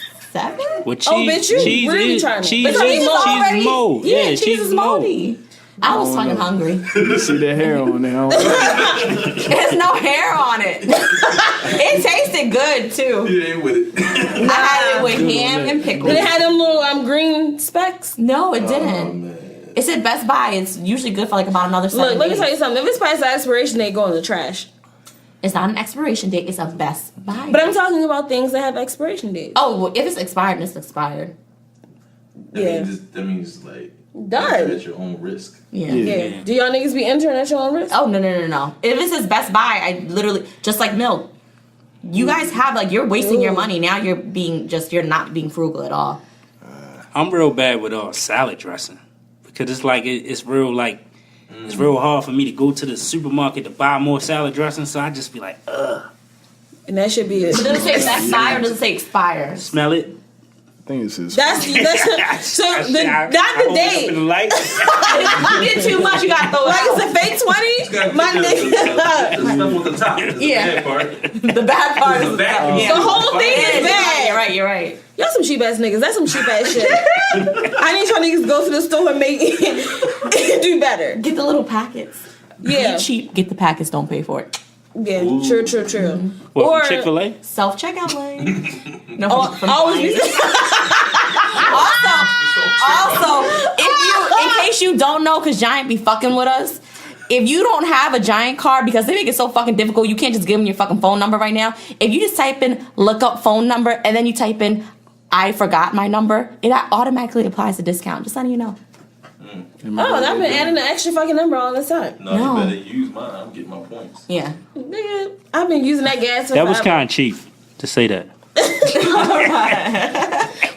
With cheese, bitch, you really trying to. Cheese is mold. Yeah, cheese is moldy. I was fucking hungry. You see the hair on there. There's no hair on it. It tasted good, too. You ain't with it. I had it with ham and pickles. Did it have them little green specks? No, it didn't. It said Best Buy. It's usually good for like about another 7 days. Look, let me tell you something. If it's past the expiration, they go in the trash. It's not an expiration date. It's a Best Buy. But I'm talking about things that have expiration dates. Oh, well, if it's expired, it's expired. That means like done at your own risk. Yeah. Do y'all niggas be entering at your own risk? Oh no. If it says Best Buy, I literally just like milk. You guys have like you're wasting your money now. You're not being frugal at all. I'm real bad with salad dressing because it's like it's real like. It's real hard for me to go to the supermarket to buy more salad dressing, so I just be like, ugh. And that should be it. Does it say Best Buy or does it say expire? Smell it. I think it says that's so not the date. You get too much, you gotta throw it out. It's a fake 20. My nigga. The stuff on the top. Yeah. The bad part. The bad part is bad. The whole thing is bad. You're right. Y'all some cheap ass niggas. That's some cheap ass shit. I need y'all niggas to go to the store and make it do better. Get the little packets. Yeah. Be cheap. Get the packets. Don't pay for it. Yeah. True. What, or Chick-fil-A? Self-checkout lane. No. Always. Also, in case you don't know, because Giant be fucking with us. If you don't have a Giant card, because they make it so fucking difficult, you can't just give them your fucking phone number right now. If you just type in look up phone number and then you type in I forgot my number, it automatically applies the discount. Just letting you know. Oh, I've been adding an extra fucking number all the time. No, you better use mine. I'm getting my points. Yeah. Nigga, I've been using that gas. That was kind of cheap to say that.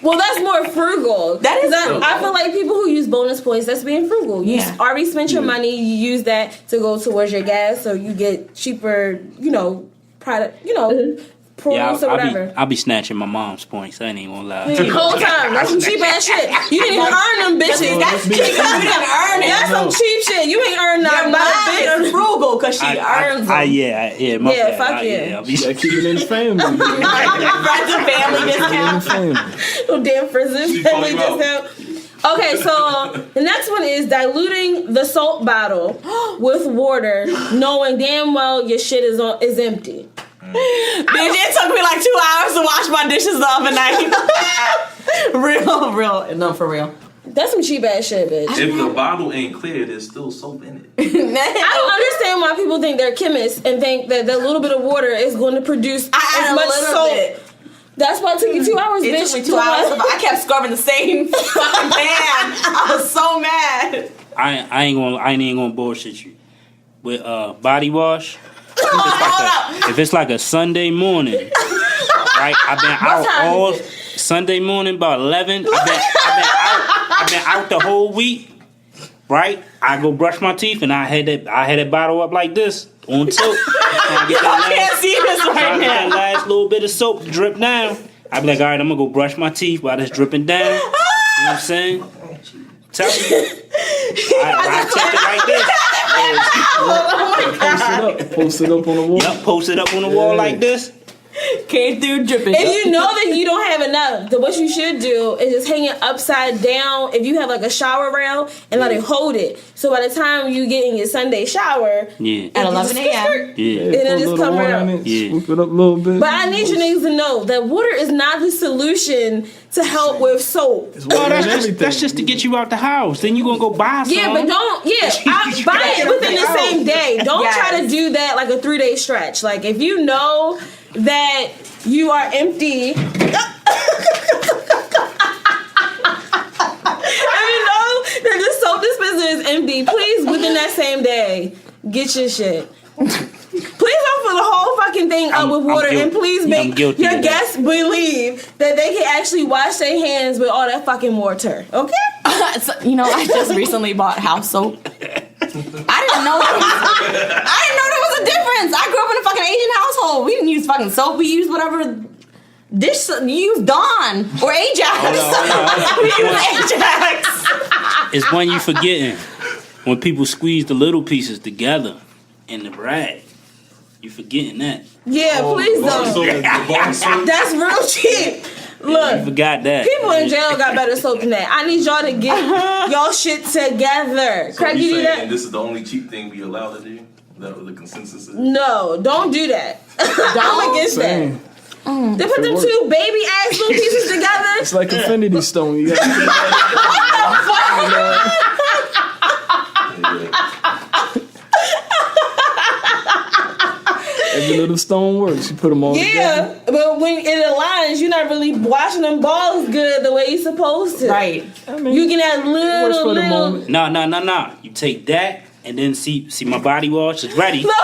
Well, that's more frugal. That is I feel like people who use bonus points, that's being frugal. You already spent your money. You use that to go towards your gas, so you get cheaper, product, prunes or whatever. I'll be snatching my mom's points. I ain't even gonna lie. The whole time. That's some cheap ass shit. You didn't even earn them bitches. That's cheap. You didn't earn it. That's some cheap shit. You ain't earned nothing about a bitch. Frugal because she earns them. Yeah, fuck yeah. I'll be keep it in the family. Friends and family discount. No damn friends and family discount. Okay, so the next one is diluting the soap bottle with water, knowing damn well your shit is empty. Bitch, it took me like 2 hours to wash my dishes the other night. real. No, for real. That's some cheap ass shit, bitch. If the bottle ain't clear, there's still soap in it. I don't understand why people think they're chemists and think that that little bit of water is going to produce as much soap. That's why it took you 2 hours, bitch. It took me 2 hours. I kept scrubbing the same fucking pan. I was so mad. I ain't gonna bullshit you. With body wash, if it's like a Sunday morning, right? I've been out all Sunday morning about 11. I've been out the whole week, right? I go brush my teeth and I had that bottle up like this on tilt. I can't see this right now. That last little bit of soap to drip down. I be like, all right, I'm gonna go brush my teeth while it's dripping down. You know what I'm saying? Tell me. I take it like this. Post it up on the wall. Yep, post it up on the wall like this. Came through dripping. If you know that you don't have enough, then what you should do is just hang it upside down if you have like a shower rail and let it hold it. So by the time you get in your Sunday shower at 11 a.m. it'll just come right up. Swoop it up a little bit. But I need you niggas to know that water is not the solution to help with soap. Oh, that's just to get you out the house. Then you gonna go buy some. Yeah, but I buy it within the same day. Don't try to do that like a 3-day stretch. Like if you know that you are empty. If you know that the soap dispenser is empty, please within that same day get your shit. Please don't fill the whole fucking thing up with water, and please make your guests believe that they can actually wash their hands with all that fucking water. Okay? So, I just recently bought house soap. I didn't know there was a difference. I grew up in a fucking Asian household. We didn't use fucking soap. We used whatever dish you used, Dawn or Ajax. We used Ajax. It's when you forgetting when people squeeze the little pieces together in the rag. You forgetting that. Yeah, please don't. That's real cheap. Look, you forgot that. People in jail got better soap than that. I need y'all to get y'all shit together. So Craig, you do that? This is the only cheap thing we allowed to do? Is that what the consensus is? No, don't do that. I'm against that. They put them two baby ass little pieces together. It's like Infinity Stone. You got every little stone works. You put them all together. Yeah, but when it aligns, you're not really washing them balls good the way you're supposed to. Right. I mean, you can have little. No. You take that and then see my body wash is ready. You know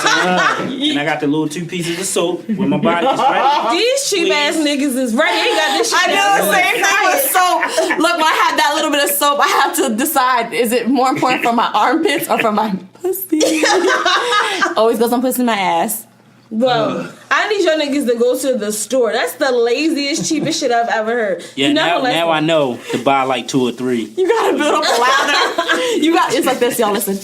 and I got the little 2 pieces of soap with my body is ready. These cheap ass niggas is ready. They got this shit. I do the same thing with soap. Look, when I have that little bit of soap, I have to decide, is it more important for my armpits or for my pussy? Always goes on pussy in my ass. Bro, I need your niggas to go to the store. That's the laziest, cheapest shit I've ever heard. Yeah, now I know to buy like 2 or 3. You gotta build up a lather. It's like this, y'all. Listen.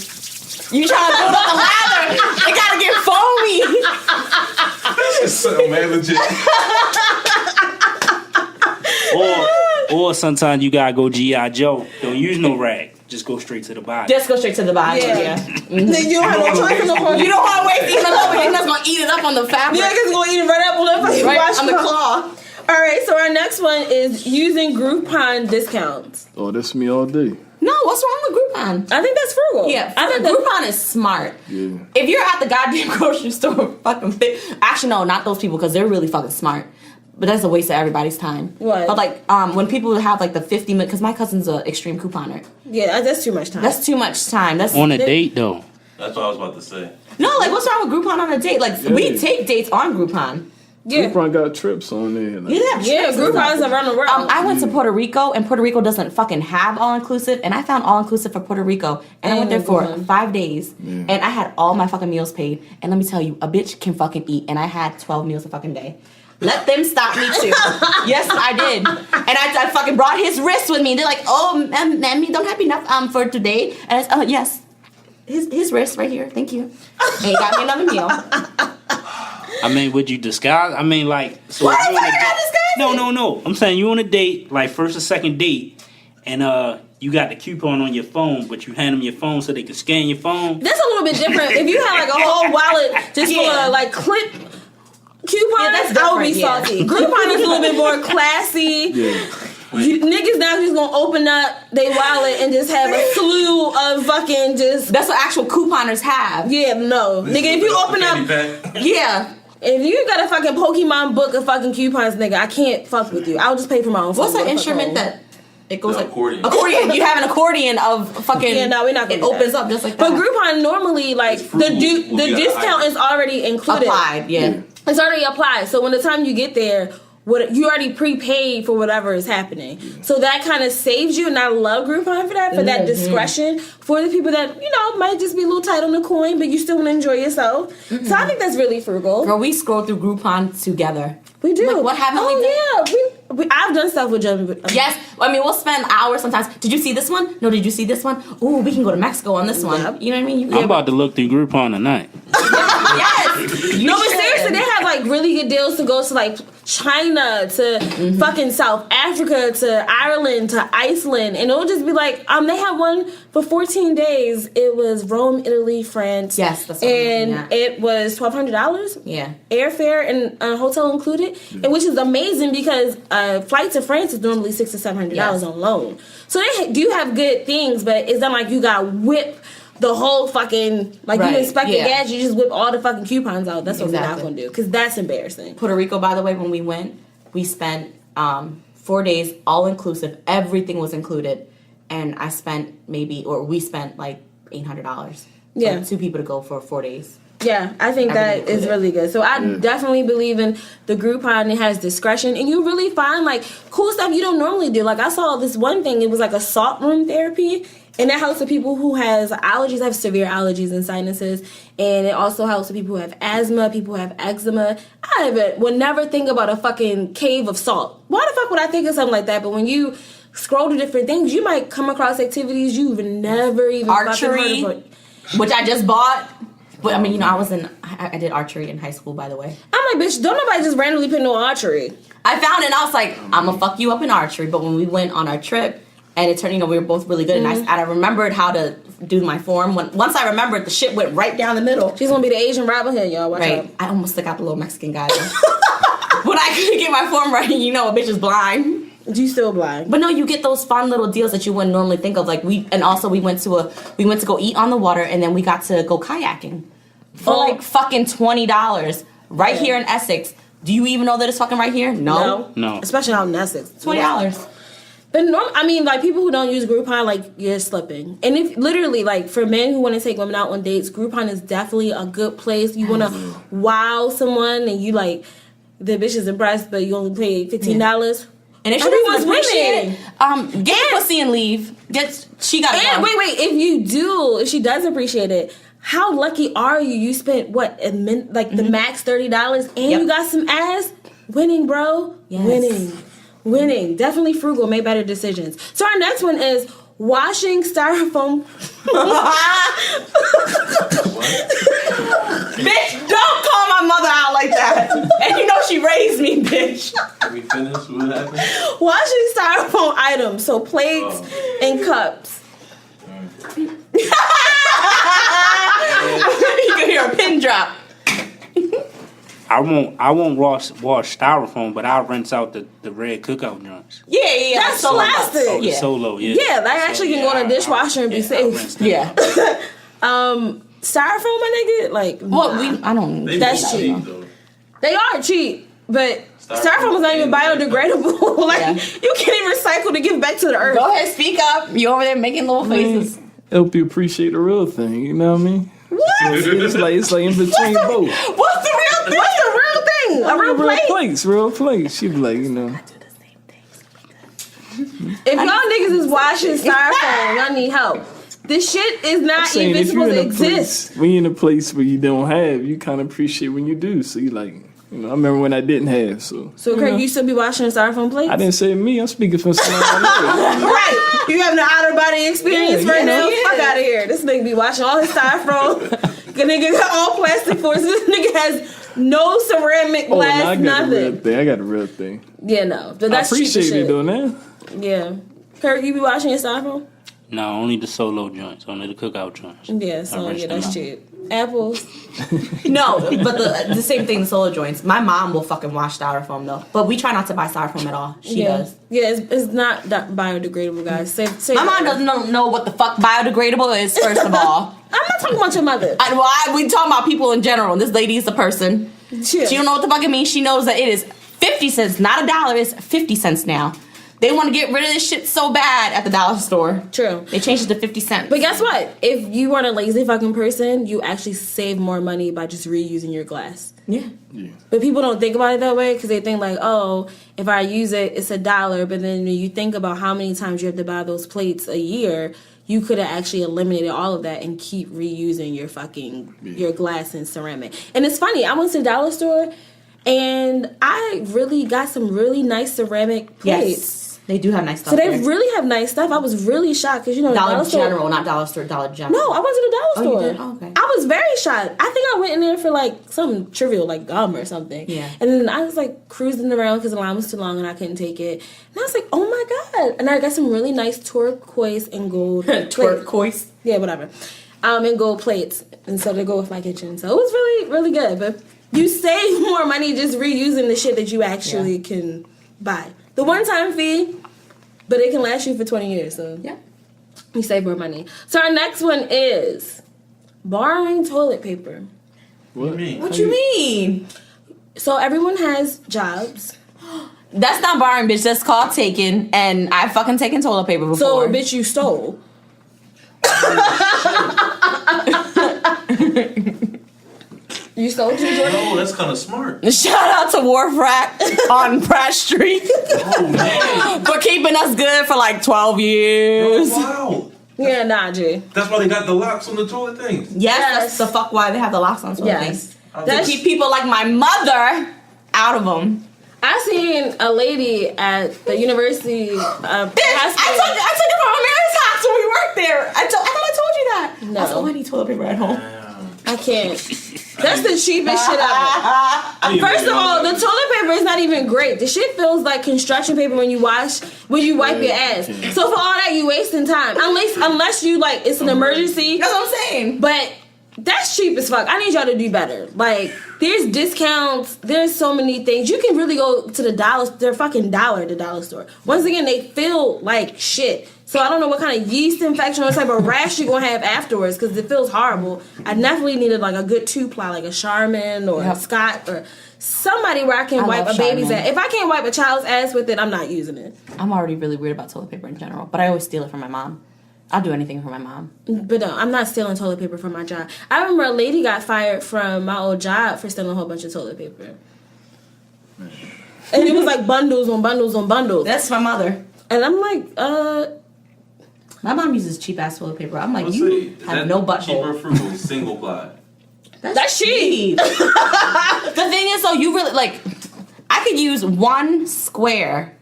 You trying to build up a lather? It gotta get foamy. This is so man legit. Or sometimes you gotta go G.I. Joe. Don't use no rag. Just go straight to the body. Just go straight to the body. Yeah. Mm-hmm. You don't have no choice no more. You don't want to waste even a little bit. You're not gonna eat it up on the fabric. Yeah, it's gonna eat it right up on the fucking on the claw. All right, so our next one is using Groupon discounts. Oh, that's me all day. No, what's wrong with Groupon? I think that's frugal. Yeah, I think Groupon is smart. Yeah. If you're at the goddamn grocery store, actually no, not those people because they're really fucking smart. But that's a waste of everybody's time. What? But like, when people have like the 50 minute, because my cousin's an extreme couponer. Yeah, that's too much time. That's too much time. That's on a date though. That's what I was about to say. No, like what's wrong with Groupon on a date? Like we take dates on Groupon. Yeah. Groupon got trips on there. Like, Yeah, Groupons around the world. I went to Puerto Rico, and Puerto Rico doesn't fucking have all-inclusive, and I found all-inclusive for Puerto Rico, and I went there for 5 days, and I had all my fucking meals paid, and let me tell you, a bitch can fucking eat, and I had 12 meals a fucking day. Let them stop me too. Yes, I did. And I fucking brought his wrist with me. They're like, oh, Mammy, don't have enough for today. And I said, oh, yes. His wrist right here. Thank you. And he got me another meal. I mean, would you disguise? I mean, like, so What? you on a I gotta disguise date- No. I'm saying you on a date, like first or second date, and you got the coupon on your phone, but you hand them your phone so they can scan your phone. That's a little bit different. If you had like a whole wallet just for like clip coupons, I would be salty. Groupon is a little bit more classy. Niggas now just gonna open up their wallet and just have a slew of fucking just. That's what actual couponers have. Yeah, no. Nigga, if you open up. Yeah. If you got a fucking Pokemon book of fucking coupons, nigga, I can't fuck with you. I'll just pay for my own phone. What's that instrument that it goes like accordion? Accordion. You have an accordion of fucking. Yeah, no, we're not gonna It do opens that. up just like that. But Groupon normally, like, the discount is already included. Applied, yeah. It's already applied. So when the time you get there, you already prepaid for whatever is happening. So that kind of saves you, and I love Groupon for that, that discretion for the people that, might just be a little tight on the coin, but you still want to enjoy yourself. So I think that's really frugal. Girl, we scroll through Groupon together. We do. Like, what haven't we done? Yeah, I've done stuff with Jen. Yes, I mean, we'll spend hours sometimes. Did you see this one? No, did you see this one? Ooh, we can go to Mexico on this one. Yep. You know what I mean? I'm about to look through Groupon tonight. Yes. No, but seriously, they have like really good deals to go to like China, to fucking South Africa, to Ireland, to Iceland, and it'll just be like, they had one for 14 days. It was Rome, Italy, France. Yes, that's what and it was $1,200. Yeah. Airfare and hotel included, and which is amazing because flight to France is normally $600 to $700 on loan. So they do have good things, but it's not like you got whip the whole fucking, like, you inspect the gas, you just whip all the fucking coupons out. That's what we're not going to do, because that's embarrassing. Puerto Rico, by the way, when we went, we spent 4 days, all inclusive. Everything was included. And we spent like $800 for 2 people to go for 4 days. Yeah, I think that is really good. So I definitely believe in the Groupon. It has discretion, and you really find like cool stuff you don't normally do. Like I saw this one thing. It was like a salt room therapy, and that helps with people who have allergies, have severe allergies and sinuses, and it also helps with people who have asthma, people who have eczema. I would never think about a fucking cave of salt. Why the fuck would I think of something like that? But when you scroll to different things, you might come across activities you've never even archery, fucking heard of. Which I just bought. But I mean, I did archery in high school, by the way. I'm like, bitch, don't nobody just randomly pick no archery. I found it and I was like, I'm gonna fuck you up in archery. But when we went on our trip and it turned, we were both really good, and I remembered how to do my form. Once I remembered, the shit went right down the middle. She's gonna be the Asian Robin Hood, y'all. Watch out. I almost took out the little Mexican guy. When I couldn't get my form right, a bitch is blind. You still blind. But no, you get those fun little deals that you wouldn't normally think of. Like we went to go eat on the water, and then we got to go kayaking for like fucking $20 right here in Essex. Do you even know that it's fucking right here? No. Especially out in Essex. $20. But like people who don't use Groupon, like you're slipping. And if literally, like for men who want to take women out on dates, Groupon is definitely a good place. You want to wow someone, and you like the bitch is impressed, but you only paid $15. And if she doesn't appreciate it, get the pussy and leave. She got it. And wait, if she does appreciate it, how lucky are you? You spent the max $30, and you got some ass. Winning, bro. Yes. Winning. Definitely frugal. Made better decisions. So our next one is washing styrofoam. Bitch, don't call my mother out like that. And she raised me, bitch. Can we finish? What happened? Washing styrofoam items, so plates and cups. You can hear a pin drop. I won't wash styrofoam, but I'll rinse out the red cookout joints. Yeah. That's plastic. Oh, the Solo, yeah. Yeah, that actually can go in a dishwasher and be safe. Yeah. Styrofoam, my nigga, like I don't. That's cheap. They are cheap, but styrofoam is not even biodegradable. You can't even recycle to give back to the earth. Go ahead, speak up. You over there making little faces. Help you appreciate the real thing. You know what I mean? What? It's like in between both. What's the real thing? thing. A real plate. Real plates. She be like, you know. If y'all niggas is washing styrofoam, y'all need help. This shit is not even supposed to exist. When you're in a place where you don't have, you kind of appreciate when you do. So you like, you know, I remember when I didn't have. So Craig, you still be washing styrofoam plates? I didn't say me. I'm speaking from someone I know. Right. You having an outer body experience right now? Yeah. Fuck out of here. This nigga be washing all his styrofoam. The nigga got all plastic for us. This nigga has no ceramic glass, nothing. I got a real thing. Yeah, no. But that's I appreciate it though, now. Yeah. Curt, you be washing your styrofoam? No, only the solo joints, only the cookout joints. Yeah, so yeah, that's cheap. Apples. No, but the same thing, the solo joints. My mom will fucking wash styrofoam though, but we try not to buy styrofoam at all. She does. Yeah, it's not that biodegradable, guys. My mom doesn't know what the fuck biodegradable is. First of all, I'm not talking about your mother. We talking about people in general. And this lady is the person. Yeah. She don't know what the fuck it means. She knows that it is 50 cents, not $1. It's 50 cents now. They want to get rid of this shit so bad at the dollar store. True. They changed it to 50 cents. But guess what? If you are a lazy fucking person, you actually save more money by just reusing your glass. Yeah. But people don't think about it that way because they think like, oh, if I use it, it's $1. But then when you think about how many times you have to buy those plates a year, you could have actually eliminated all of that and keep reusing your fucking your glass and ceramic. And it's funny. I went to the dollar store and I really got some really nice ceramic plates. Yes. They do have nice stuff. So they really have nice stuff. I was really shocked because Dollar General, not Dollar Store, Dollar General. No, I went to the dollar store. You did? Oh, okay. I was very shocked. I think I went in there for like something trivial, like gum or something. Yeah. And then I was like cruising around because the line was too long and I couldn't take it. And I was like, oh my god! And I got some really nice turquoise and gold turquoise. Yeah, whatever. And gold plates, and so they go with my kitchen. So it was really, really good. But you save more money just reusing the shit that you actually can buy. The one-time fee, but it can last you for 20 years. So yeah, you save more money. So our next one is borrowing toilet paper. What do you mean? What you mean? So everyone has jobs. That's not borrowing, bitch. That's called taking. And I've fucking taken toilet paper before. So, bitch, you stole. You stole too, Jordan? Oh, that's kind of smart. Shout out to Wharf Rat on Pratt Street. Oh, man. For keeping us good for like 12 years. Oh, wow. Yeah, nah, G. That's why they got the locks on the toilet things. Yes, that's the fuck why they have the locks on toilet things. That's To keep people like my mother out of them. I seen a lady at the university. Bitch, I took it from Mary's house when we worked there. I thought I told you that. No. I said, I need toilet paper at home. I can't. That's the cheapest shit ever. First of all, the toilet paper is not even great. The shit feels like construction paper when you wipe your ass. So for all that, you wasting time. Unless you like it's an emergency. That's what I'm saying. But that's cheap as fuck. I need y'all to do better. Like, there's discounts. There's so many things. You can really go to the dollar. They're fucking dollar at the dollar store. Once again, they feel like shit. So I don't know what kind of yeast infection or what type of rash you're gonna have afterwards because it feels horrible. I definitely needed like a good 2-ply, like a Charmin or a Scott or somebody where I can wipe a baby's ass. If I can't wipe a child's ass with it, I'm not using it. I'm already really weird about toilet paper in general, but I always steal it from my mom. I'll do anything for my mom. But no, I'm not stealing toilet paper from my job. I remember a lady got fired from my old job for stealing a whole bunch of toilet paper. And it was like bundles on bundles on bundles. That's my mother. And I'm like, my mom uses cheap ass toilet paper. I'm like, Let's you see. have no butthole. Cheaper, frugal, single ply. That's cheap. The thing is, though, you really like. I could use 1 square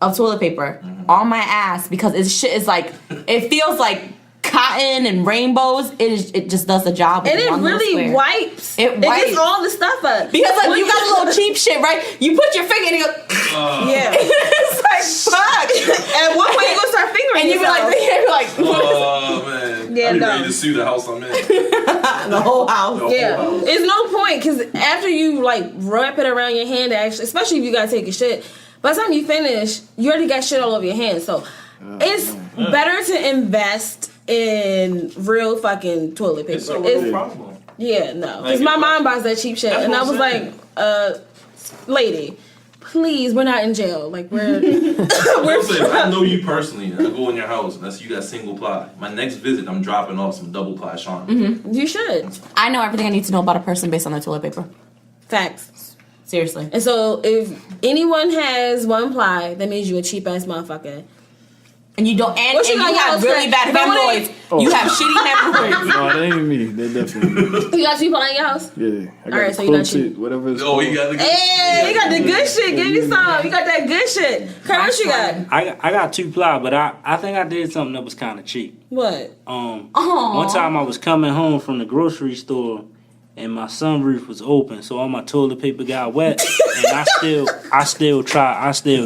of toilet paper on my ass because it's like it feels like cotton and rainbows. It just does the job. And it really wipes. It gets all the stuff up. Because like you got a little cheap shit, right? You put your finger and it goes. Yeah. It's like fuck. At one point you gonna start fingering and you be like, oh man. Yeah, I'd be ready to sue the house I'm in. The whole house. Yeah. It's no point because after you like wrap it around your hand, actually, especially if you gotta take a shit. By the time you finish, you already got shit all over your hands. So it's better to invest in real fucking toilet paper. It's a real problem. Yeah, no. Because my mom buys that cheap shit. And I was like, lady, please, we're not in jail. Like, we're... I know you personally. I go in your house and I see you got single ply. My next visit, I'm dropping off some double ply Charmin. You should. I know everything I need to know about a person based on their toilet paper. Facts. Seriously. And so if anyone has one ply, that means you a cheap ass motherfucker. And you don't, and you have really bad hemorrhoids. You have shitty hemorrhoids. No, that ain't me. That definitely me. You got 2 ply in your house? Yeah. I got Alright, so you not cheap. whatever it's Oh, called. you got the good Hey, you got the good shit. Give me some. You got that good shit. Curt, what you got? I got 2 ply, but I think I did something that was kind of cheap. What? One time I was coming home from the grocery store and my sunroof was open, so all my toilet paper got wet, and I still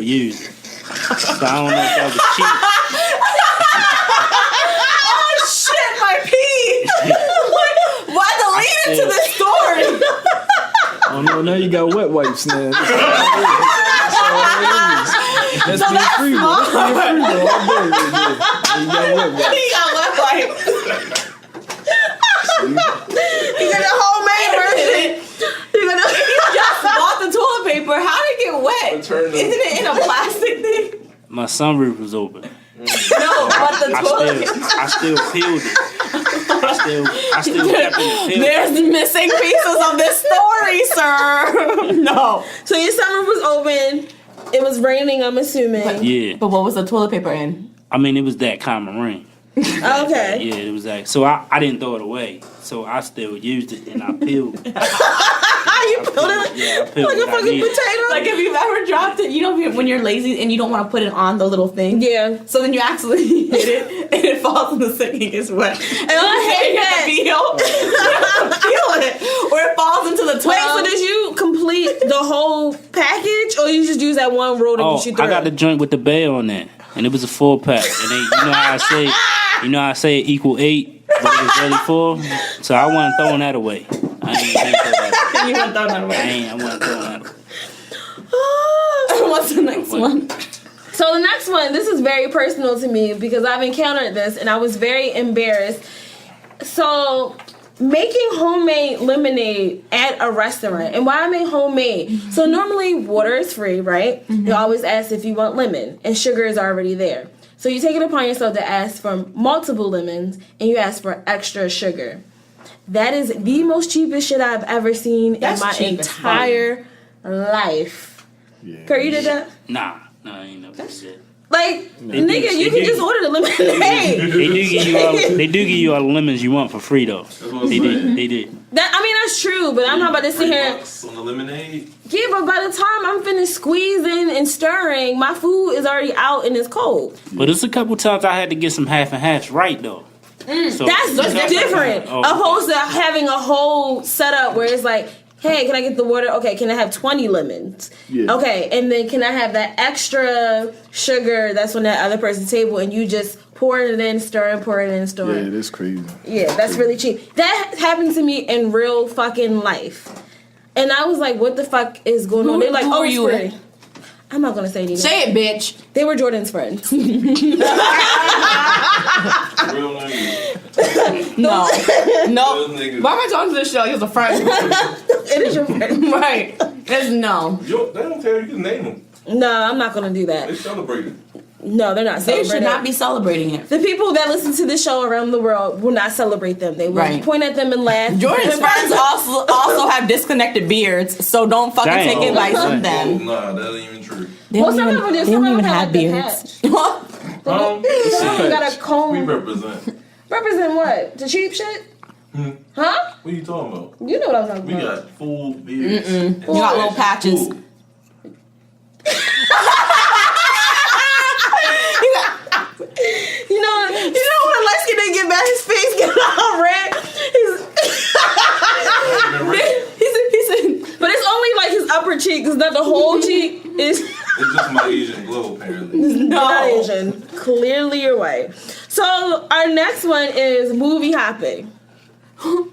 used it. So I don't know if that was cheap. Oh shit, my pee! Why the lead into this story? Oh no, now you got wet wipes now. That's So that's free. smart. That's free all day. You got wet wipes. He got wet wipes. You got a homemade version. You just bought the toilet paper. How did it get wet? Isn't it in a plastic thing? My sunroof was open. No, but the toilet. I still peeled it. I still kept it peeled. There's missing pieces of this story, sir. No. So your sunroof was open. It was raining, I'm assuming. Yeah. But what was the toilet paper in? I mean, it was that kind of rain. Okay. Yeah, it was that. So I didn't throw it away. So I still used it and I peeled it. You peeled it Yeah, I peeled like a what I fucking needed. potato? Like, if you've ever dropped it, you know, when you're lazy and you don't want to put it on the little thing. Yeah. So then you actually hit it and it falls in the sink and gets wet. And I hate that. Peel it. Or it falls into the tub. Wait, so did you complete the whole package, or you just use that one roll to Oh, get you through? I got the joint with the bell on that, and it was a 4-pack. And they, you know how I say it equal 8, but it was really 4. So I wasn't throwing that away. I ain't throw that away. You went down that way. I wasn't throwing that away. What's the next one? So the next one, this is very personal to me because I've encountered this and I was very embarrassed. So making homemade lemonade at a restaurant. And why I make homemade? Mm-hmm. So normally water is free, right? Mm-hmm. You always ask if you want lemon and sugar is already there. So you take it upon yourself to ask for multiple lemons and you ask for extra sugar. That is the most cheapest shit I've ever seen in my entire life. Yeah. Curt, you did that? Nah, I ain't never did that. Like, nigga, you can just order the lemonade. They do give you all the lemons you want for free though. They did. That, I mean, that's true, but I'm not about to sit here. $3 on the lemonade. Yeah, but by the time I'm finished squeezing and stirring, my food is already out and it's cold. But it's a couple times I had to get some half and halves right though. So, That's different. Opposed to having a whole setup where it's like, hey, can I get the water? Okay, can I have 20 lemons? Yeah. Okay, and then can I have that extra sugar that's on that other person's table and you just pour it in, stirring, pour it in, stirring. Yeah, that's crazy. Yeah, that's really cheap. That happened to me in real fucking life. And I was like, what the fuck is going on? They're like, who oh, are it's you free. with? I'm not gonna say anything. Say it, bitch. They were Jordan's friends. Real niggas. No. Real niggas. Why am I talking to this show? He was a friend. It is your friend. Right. It's no. They don't tell you, you can name them. No, I'm not gonna do They that. celebrate it. No, they're not They celebrating. should not be celebrating it. The people that listen to this show around the world will not celebrate them. They will Right. point at them and laugh. Jordan's friends also have disconnected beards, so don't fucking Dang. take advice Oh, from Oh, them. nah, that ain't even true. They Well, don't some even, people do. they Some don't of even them have the beards. Some got a We comb. represent. Represent what? The cheap shit? Huh? What are you talking about? You know what I'm talking We about. got full beards. You got little patches. Full. You know when a light skin nigga get back, his face get all red. He said, but it's only like his upper cheek, it's not the whole cheek. It's It's just my Asian glow, apparently. You're not Asian. Clearly you're white. So our next one is movie hopping. Oh,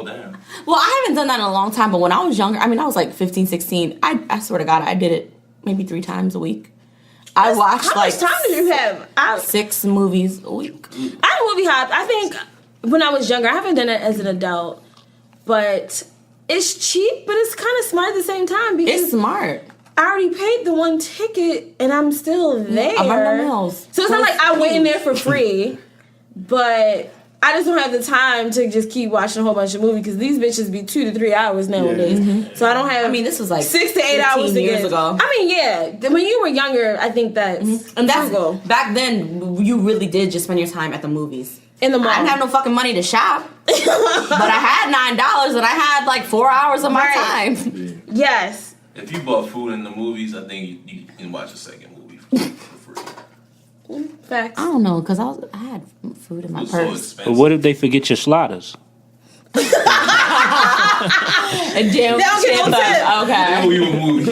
damn. Well, I haven't done that in a long time, but when I was younger, I mean, I was like 15, 16. I swear to God, I did it maybe 3 times a week. I watched How like much time did you have? 6 movies a week. I movie hopped. I think when I was younger, I haven't done it as an adult, but it's cheap, but it's kind of smart at the same time because It's smart. I already paid the one ticket and I'm still there. $100 mils. So it's not like I went in there for free, but I just don't have the time to just keep watching a whole bunch of movies because these bitches be 2 to 3 hours nowadays. Yeah. So I don't have. I mean, this was like 6 to 8 hours years ago. I mean, yeah. When you were younger, I think that's and that's frugal. Back then, you really did just spend your time at the movies. In the mall. I didn't have no fucking money to shop, but I had $9 and I had like 4 hours of my time. Yes. If you bought food in the movies, I think you can watch a second movie for free. Facts. I don't know because I had food in my purse. But what if they forget your sliders? And damn, they don't get no tip. Okay. They owe you a movie.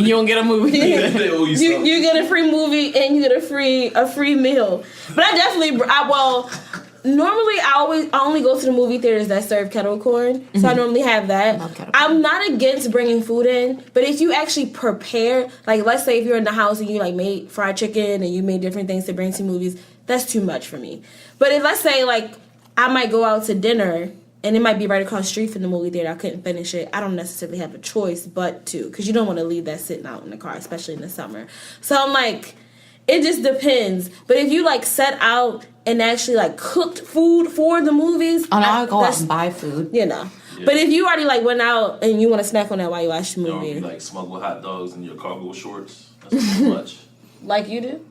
You don't get a movie. They owe you something. You get a free movie and you get a free meal. But I definitely normally I only go to the movie theaters that serve kettle corn, so I normally have that. I'm not against bringing food in, but if you actually prepare, like let's say if you're in the house and you like made fried chicken and you made different things to bring to movies, that's too much for me. But if let's say like I might go out to dinner and it might be right across the street from the movie theater, I couldn't finish it, I don't necessarily have a choice but to, because you don't want to leave that sitting out in the car, especially in the summer. So I'm like, it just depends. But if you like set out and actually like cooked food for the movies, I'll go out and buy food. You know. Yeah. But if you already like went out and you want to snack on that while you watch the movie, you like smuggle hot dogs in your cargo shorts. That's too much. Like you do.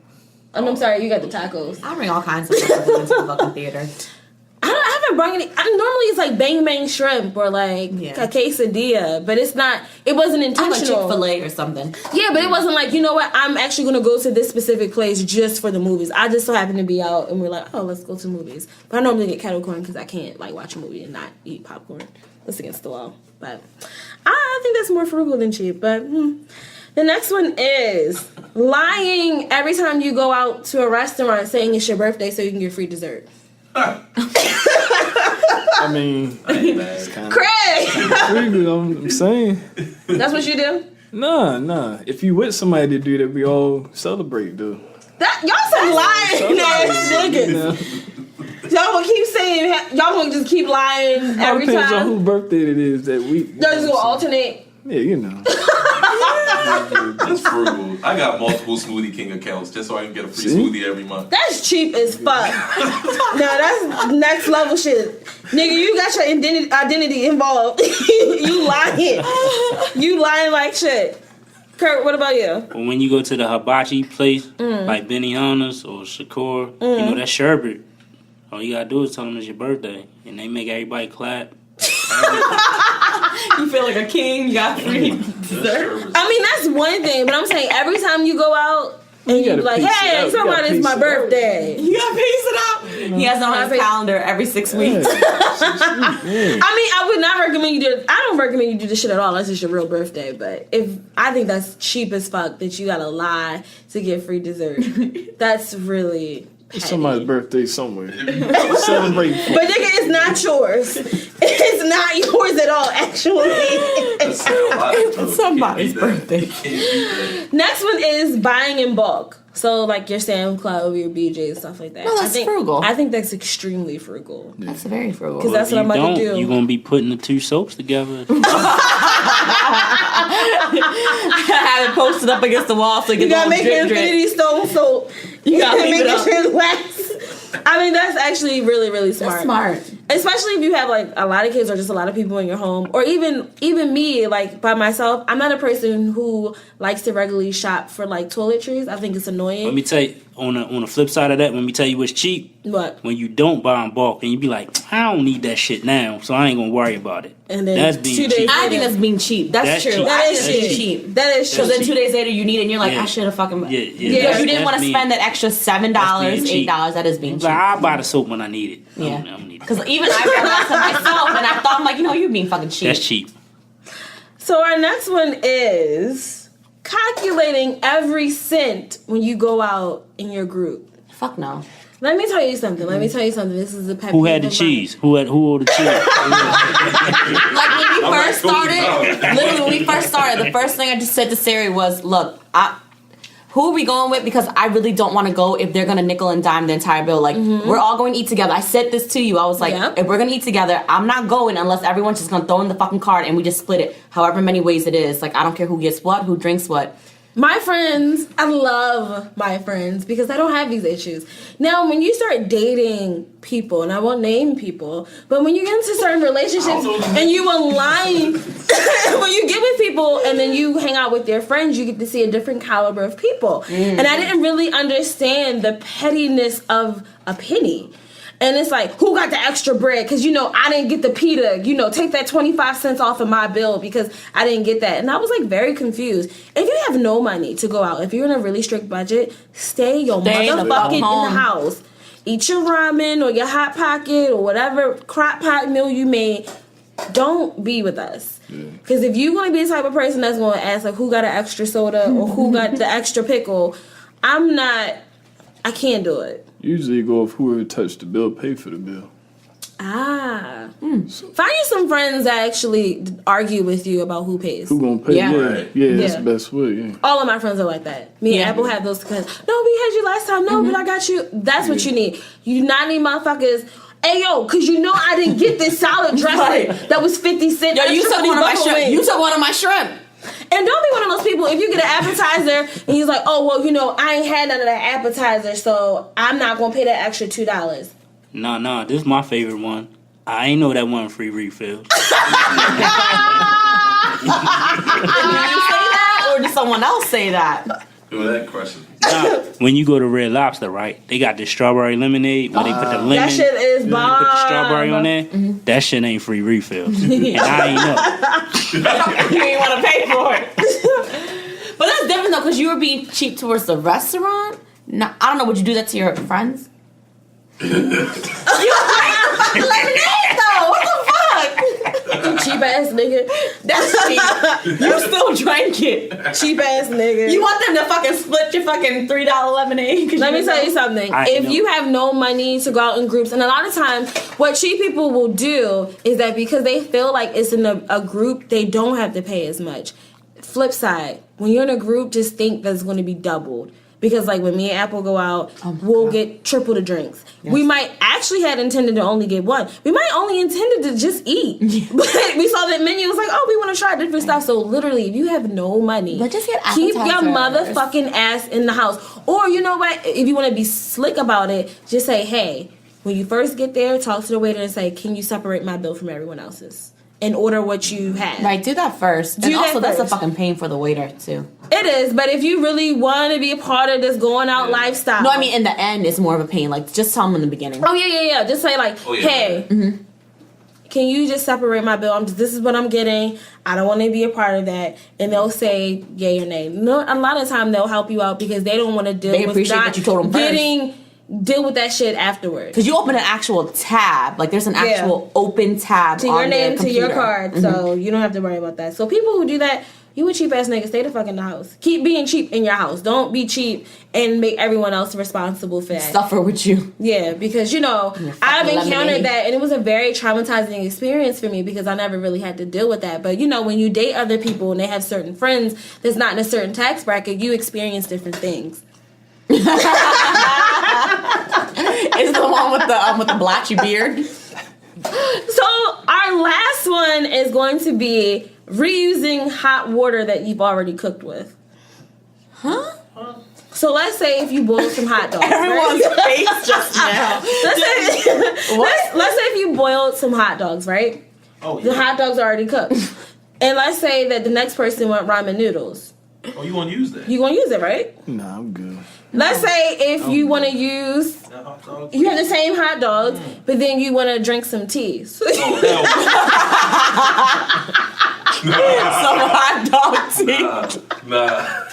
I'm sorry, you got the tacos. I bring all kinds of stuff into the fucking theater. I haven't brought any. Normally it's like bang bang shrimp or like a quesadilla, but it's not. It wasn't intentional. Like Chick-fil-A or something. Yeah, but it wasn't like, you know what? I'm actually gonna go to this specific place just for the movies. I just so happened to be out and we're like, oh, let's go to the movies. But I normally get kettle corn because I can't like watch a movie and not eat popcorn. That's against the law. But I think that's more frugal than cheap. But the next one is lying every time you go out to a restaurant, saying it's your birthday so you can get free dessert. I mean, it's kind of Craig! I'm saying. That's what you do? Nah. If you with somebody to do that, we all celebrate, though. Y'all some lying ass niggas. Y'all gonna keep saying, y'all gonna just keep lying every time. Depends on whose birthday it is that week. Y'all just gonna alternate. Yeah, you know. That's frugal. I got multiple Smoothie King accounts just so I can get a free smoothie every month. That's cheap as fuck. No, that's next level shit. Nigga, you got your identity involved. You lying. You lying like shit. Curt, what about you? When you go to the hibachi place, like Benihana's or Shakur, you know that sherbet. All you gotta do is tell them it's your birthday, and they make everybody clap. You feel like a king. You got free dessert. I mean, that's one thing, but I'm saying every time you go out and you're like, hey, somebody's my birthday. You gotta piece it out. He has it on his calendar every 6 weeks. I mean, I would not recommend you do. I don't recommend you do this shit at all unless it's your real birthday. But I think that's cheap as fuck that you gotta lie to get free dessert. That's really. It's somebody's birthday somewhere. Celebrate. But nigga, it's not yours. It's not yours at all, actually. It's somebody's birthday. Next one is buying in bulk. So like your Sam Club, your BJ, and stuff like that. No, that's frugal. I think that's extremely frugal. Yeah. That's very frugal. Because that's what I'm about to do. You're going to be putting the two soaps together. Have it posted up against the wall so you gotta make an Infinity Stone soap. You gotta make it sure wax. I mean, that's actually really, really smart. That's smart. Especially if you have like a lot of kids or just a lot of people in your home, or even me, like by myself. I'm not a person who likes to regularly shop for like toiletries. I think it's annoying. Let me tell you, on the flip side of that, let me tell you what's cheap. What? When you don't buy in bulk and you be like, I don't need that shit now, so I ain't gonna worry about it. And then that's being 2 days cheap. I think that's being cheap. That's true. Cheap. That is cheap. That is true. Because then 2 days later you need it and you're like, I should have fucking. Yeah. You didn't want to spend that extra $7, $8. That is being cheap. Like, I'll buy the soap when I need it. Yeah. Because even I realized to myself, and I thought, I'm like, you're being fucking cheap. That's cheap. So our next one is calculating every cent when you go out in your group. Fuck no. Let me tell you something. This is a pet Who had the cheese? Who ordered the cheese? Like when we first started, literally when we first started, the first thing I just said to Sari was, look, who are we going with? Because I really don't want to go if they're going to nickel and dime the entire bill. Like, we're all going to eat together. I said this to you. I was like, if we're going to eat together, I'm not going unless everyone's just going to throw in the fucking card and we just split it however many ways it is. Like, I don't care who gets what, who drinks what. My friends, I love my friends because I don't have these issues. Now, when you start dating people, and I won't name people, but when you get into certain relationships and you align, when you get with people and then you hang out with their friends, you get to see a different caliber of people. And I didn't really understand the pettiness of a penny. And it's like, who got the extra bread? Because, I didn't get the pita. Take that 25 cents off of my bill because I didn't get that. And I was, like, very confused. If you have no money to go out, if you're in a really strict budget, stay motherfucking in the house. Eat your ramen or your Hot Pocket or whatever crock pot meal you made. Don't be with us. Because if you're going to be the type of person that's going to ask, like, who got an extra soda or who got the extra pickle, I can't do it. Usually go if whoever touched the bill pay for the bill. Find you some friends that actually argue with you about who pays. Who gonna pay? Yeah, that's the best way. Yeah. All of my friends are like that. Me and Apple have those because, no, we had you last time. No, but I got you. That's what you need. You do not need motherfuckers. Hey, yo, because I didn't get this salad dressing that was 50 cents. Yo, you took one of my shrimp. You took one of my shrimp. And don't be one of those people, if you get an appetizer and he's like, oh, well, I ain't had none of that appetizer, so I'm not going to pay that extra $2. No, this is my favorite one. I ain't know that wasn't free refill. Did you say that, or did someone else say that? Yo, that crushes me. Nah, when you go to Red Lobster, right, they got this strawberry lemonade where they put the lemon. That shit is bomb. Put the strawberry on there. That shit ain't free refills. And I ain't know. You ain't want to pay for it. But that's different though, because you were being cheap towards the restaurant. No, I don't know. Would you do that to your friends? You drink lemonade though. What the fuck? Cheap ass nigga. That's cheap. You still drank it. Cheap ass nigga. You want them to fucking split your fucking $3 lemonade? Let me tell you something. If you have no money to go out in groups, and a lot of times what cheap people will do is that because they feel like it's in a group, they don't have to pay as much. Flip side, when you're in a group, just think that it's going to be doubled. Because, like, when me and Apple go out, we'll get triple the drinks. Yes. We might actually had intended to only get one. We might only intended to just eat. But we saw that menu. It was like, oh, we want to try different stuff. So, literally, if you have no money, just get keep your motherfucking ass in the house. Or, you know what? If you want to be slick about it, just say, hey, when you first get there, talk to the waiter and say, can you separate my bill from everyone else's? And order what you have. Right, do that first. And also, that's a fucking pain for the waiter, too. It is, but if you really want to be a part of this going out lifestyle. No, I mean, in the end, it's more of a pain. Like, just tell them in the beginning. Oh, yeah. Just say, like, hey, can you just separate my bill? This is what I'm getting. I don't want to be a part of that. And they'll say yay or nay. No, a lot of time, they'll help you out because they don't want to deal with not you told them first. Deal with that shit afterwards. Because you open an actual tab. Like, there's an actual open tab to your name, to your card. So you don't have to worry about that. So people who do that, you a cheap ass nigga, stay the fuck in the house. Keep being cheap in your house. Don't be cheap and make everyone else responsible for that. Suffer with you. Yeah, because, I've encountered that, and it was a very traumatizing experience for me because I never really had to deal with that. But, when you date other people and they have certain friends that's not in a certain tax bracket, you experience different things. Is the one with the blotchy beard? So our last one is going to be reusing hot water that you've already cooked with. Huh? So let's say if you boil some hot dogs. Everyone's face just now. Let's say if you boiled some hot dogs, right? Oh, yeah. The hot dogs are already cooked. And let's say that the next person want ramen noodles. Oh, you want to use that? You going to use it, right? Nah, I'm good. Let's say if you want to use, you have the same hot dogs, but then you want to drink some tea. So some hot dog tea. Nah.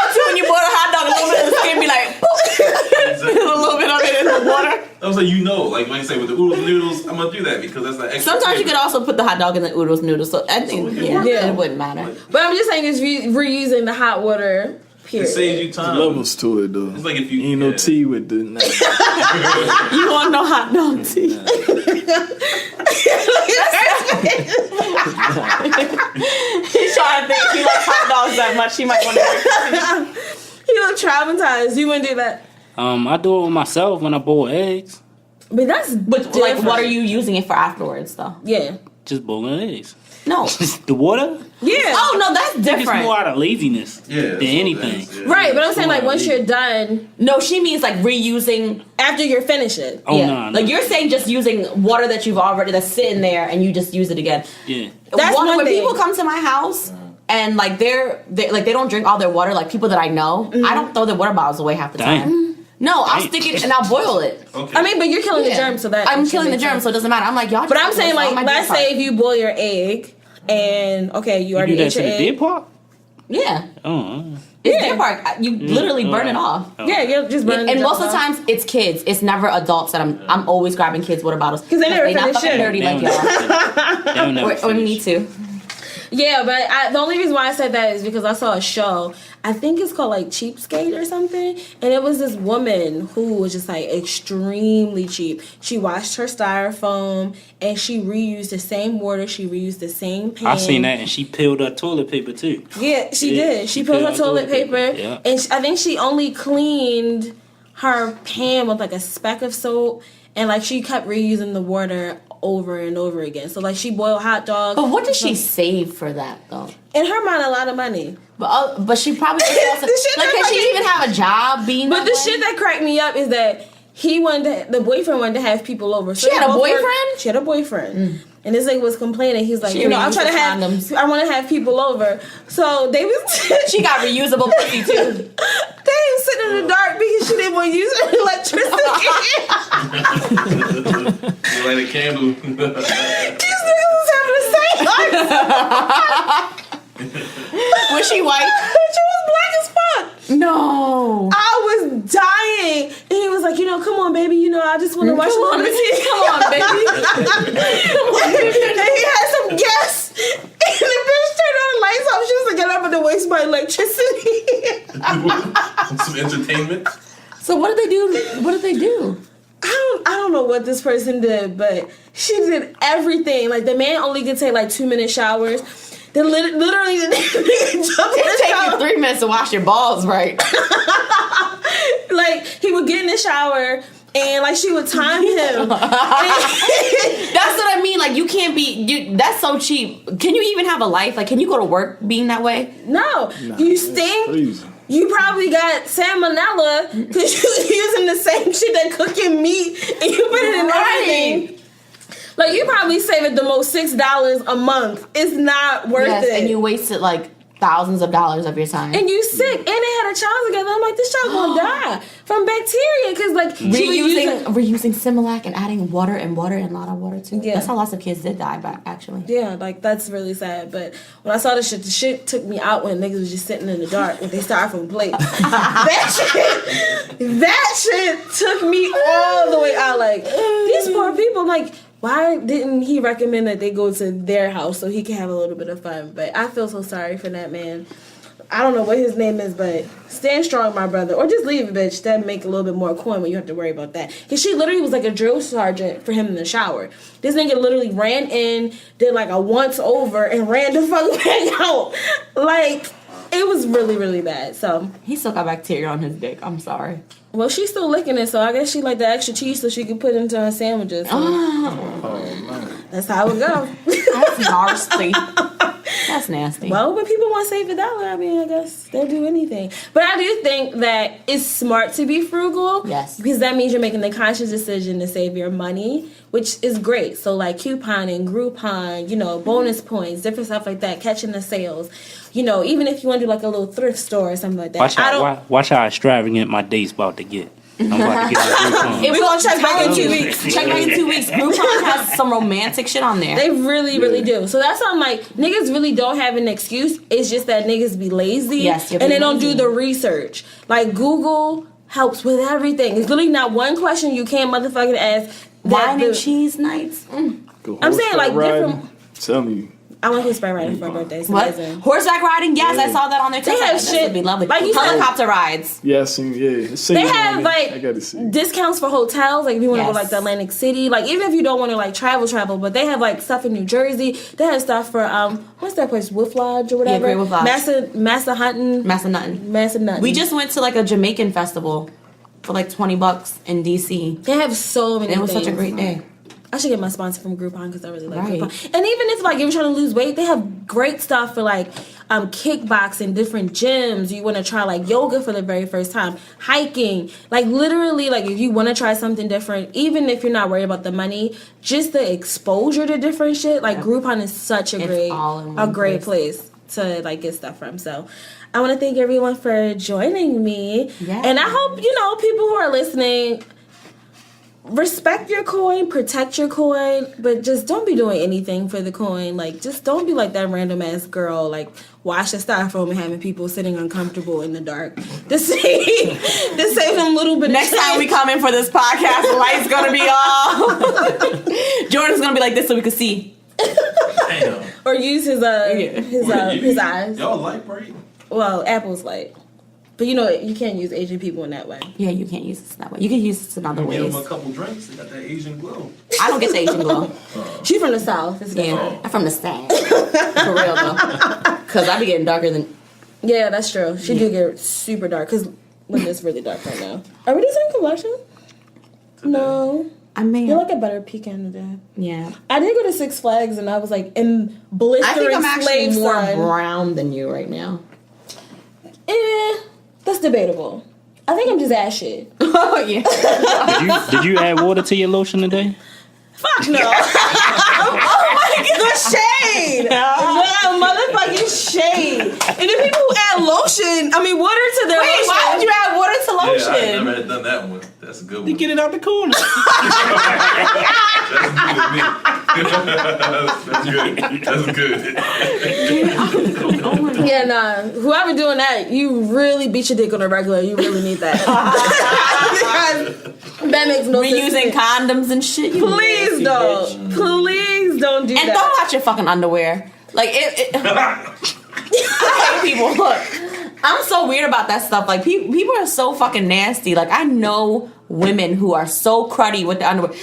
Too, when you boil a hot dog, a little bit of the skin be like, a little bit of it in the water. I was like, like when you say with the oodles and noodles, I'm gonna do that because that's like extra. Sometimes you could also put the hot dog in the oodles noodles, so I think it wouldn't matter. But I'm just saying, it's reusing the hot water. Period. It saves you time. There's levels to it though. It's like if you ain't no tea with the. You want no hot dog tea? He's trying to think. He likes hot dogs that much. He might want to drink tea. You look traumatized. You wouldn't do that. I do it with myself when I boil eggs. But that's like, what are you using it for afterwards, though? Yeah, just boiling eggs. No. The water? Yeah. Oh no, that's It's different. more out of laziness than anything. Right, but I'm saying like once you're done, No, she means like reusing. after you're finishing. Oh, Yeah. no. Like you're saying just using water that you've already, that's sitting there and you just use it again. Yeah. That's one When thing. people come to my house and like they don't drink all their water, like people that I know, I don't throw their water bottles away half the Damn. time. No, I'll Damn. stick it and I'll boil it. Okay. I mean, but you're killing the Yeah. germs, so that I'm killing the germs, so it doesn't matter. I'm like, y'all. But just I'm saying all like, my let's dead say part. if you boil your egg, and okay, you You already do that ate to your the egg. dead part? Yeah, Oh. it's Yeah. their part. You literally burn it off. Oh. Yeah, you're just burning. And most of the times it's kids. It's never adults that I'm always grabbing kids' water bottles 'Cause they never not finish fucking shit. dirty like y'all. Or we need to. Yeah, but the only reason why I said that is because I saw a show. I think it's called like Cheapskate or something, and it was this woman who was just like extremely cheap. She washed her styrofoam and she reused the same water. She reused the same pan. I seen that, and she peeled her toilet paper too. Yeah, she Yeah, did. She peeled her toilet paper, Yeah. and I think she only cleaned her pan with like a speck of soap, and like she kept reusing the water over and over again. So like she boiled hot dogs. But what did she save for that though? In her mind, a lot of money. But she probably The shit like that can she fucking- even have a job being? But that the way? shit that cracked me up is that the boyfriend wanted to have people over. So She had they a both boyfriend? worked- She had a boyfriend. And this nigga was complaining. He's like, She I'm reused trying to the have, condoms. I want to have people over. So they was, She got reusable pussy too. they was sitting in the dark because she didn't want to use electricity. You light a candle. These niggas was having the same life. Was she white? She was black as fuck. No. I was dying. And he was like, come on, baby. I just want to watch Come on, the baby. Come on, baby. And he had some gas. And the bitch turned on the lights off. She was like, get up in the waste by electricity. Some entertainment. So what did they do? What did they do? I don't know what this person did, but she did everything. Like, the man only could take like 2-minute showers. Then literally the nigga jumped in the It take shower. you 3 minutes to wash your balls, right? Like, he would get in the shower and like she would time him. That's what I mean. Like you can't be. That's so cheap. Can you even have a life? Like, can you go to work being that way? No, you stink. Crazy. You probably got salmonella because you're using the same shit that cooking meat and you put it in everything. Like, you probably saving the most $6 a month. It's not worth it. And you wasted like thousands of dollars of your time. And you sick. And they had a child together. I'm like, this child gonna die from bacteria because like she was using. Reusing Similac and adding water and a lot of water too. Yeah. That's how lots of kids did die, but actually. Yeah, like that's really sad. But when I saw the shit took me out when niggas was just sitting in the dark with they styrofoam plate. that shit took me all the way out. Like, these poor people, like, why didn't he recommend that they go to their house so he can have a little bit of fun? But I feel so sorry for that man. I don't know what his name is, but stand strong, my brother. Or just leave it, bitch. That'd make a little bit more coin when you have to worry about that. Because she literally was like a drill sergeant for him in the shower. This nigga literally ran in, did like a once over, and ran the fuck back out. Like, it was really, really bad. So He still got bacteria on his dick. I'm sorry. well, she's still licking it, so I guess she like the extra cheese so she could put it into her sandwiches. So that's how it go. That's nasty. That's nasty. Well, when people want to save $1, I mean, I guess they'll do anything. But I do think that it's smart to be frugal. Yes. Because that means you're making the conscious decision to save your money, which is great. So, like couponing, Groupon, bonus points, different stuff like that, catching the sales. Even if you want to do like a little thrift store or something like that. Watch how extravagant my date's about to get. I'm about to get my We're gonna check back in 2 Groupon. weeks. Check back in 2 weeks. Groupon has some romantic shit on there. They really, really do. So that's why I'm like, niggas really don't have an excuse. It's just that niggas be lazy. Yes, you're and they being don't do lazy. the research. Like, Google helps with everything. It's literally not one question you can't motherfucking ask. Wine and cheese nights. Go I'm saying, like, horseback riding. different- Tell me. I went horseback riding for my birthday. It's What? amazing. Horseback riding? Yes, I saw that on their They TikTok. have This shit- would be lovely. like you said- Helicopter rides. Yeah, I seen. Yeah, it's seen They on have it. I like gotta see. discounts for hotels, like if you want to go Yes. like to Atlantic City, like even if you don't want to like travel, but they have like stuff in New Jersey. They have stuff for what's that place, Wolf Lodge or whatever. Great Wolf Lodge. Massa Hunting, Massa Nuttin. Massa Nuttin. We just went to like a Jamaican festival for like $20 in DC. they have so many. And it was such a things. great day. I should get my sponsor from Groupon because I really like Right. Groupon. And even if like you're trying to lose weight, they have great stuff for like kickboxing, different gyms. You want to try like yoga for the very first time, hiking, like literally like if you want to try something different, even if you're not worried about the money, just the exposure to different shit. Like Groupon is such a great place to like get stuff from. So I want to thank everyone for joining me. Yeah. And I hope, people who are listening, respect your coin, protect your coin, but just don't be doing anything for the coin. Like, just don't be like that random ass girl, like, wash the styrofoam and having people sitting uncomfortable in the dark to save them a little bit. Next time we come in for this podcast, the light's gonna be off. Jordan's gonna be like this so we can see. Damn. Or use his eyes. Y'all light bright? Well, Apple's light. But you can't use Asian people in that way. Yeah, you can't use this that way. You can use this in other Give ways. them a couple drinks. They got that Asian glow. I don't get the Asian glow. She's from the South. It's different. Yeah, I'm from the South. For real though. Because I be getting darker than... Yeah, that's true. She do get super dark because Linda's really dark right now. Are we the same complexion? No. I mean... You're like a better pecan today. Yeah. I did go to Six Flags and I was like in blistering I think I'm actually slave more sun. brown than you right now. That's debatable. I think I'm just ass shit. Oh, yeah. Did you add water to your lotion today? Fuck no. Oh my god. The shade. The motherfucking shade. And the people who add water to their lotion. Wait, why would you add water to lotion? Yeah, I never had done that one. That's a good one. To get it out the corner. That's good. Yeah, nah. Whoever doing that, you really beat your dick on a regular. You really need that. That makes no sense. Reusing condoms and shit. Please don't. Please don't do that. And throw out your fucking underwear. Like, I hate people. Look, I'm so weird about that stuff. Like, people are so fucking nasty. Like, I know women who are so cruddy with the underwear.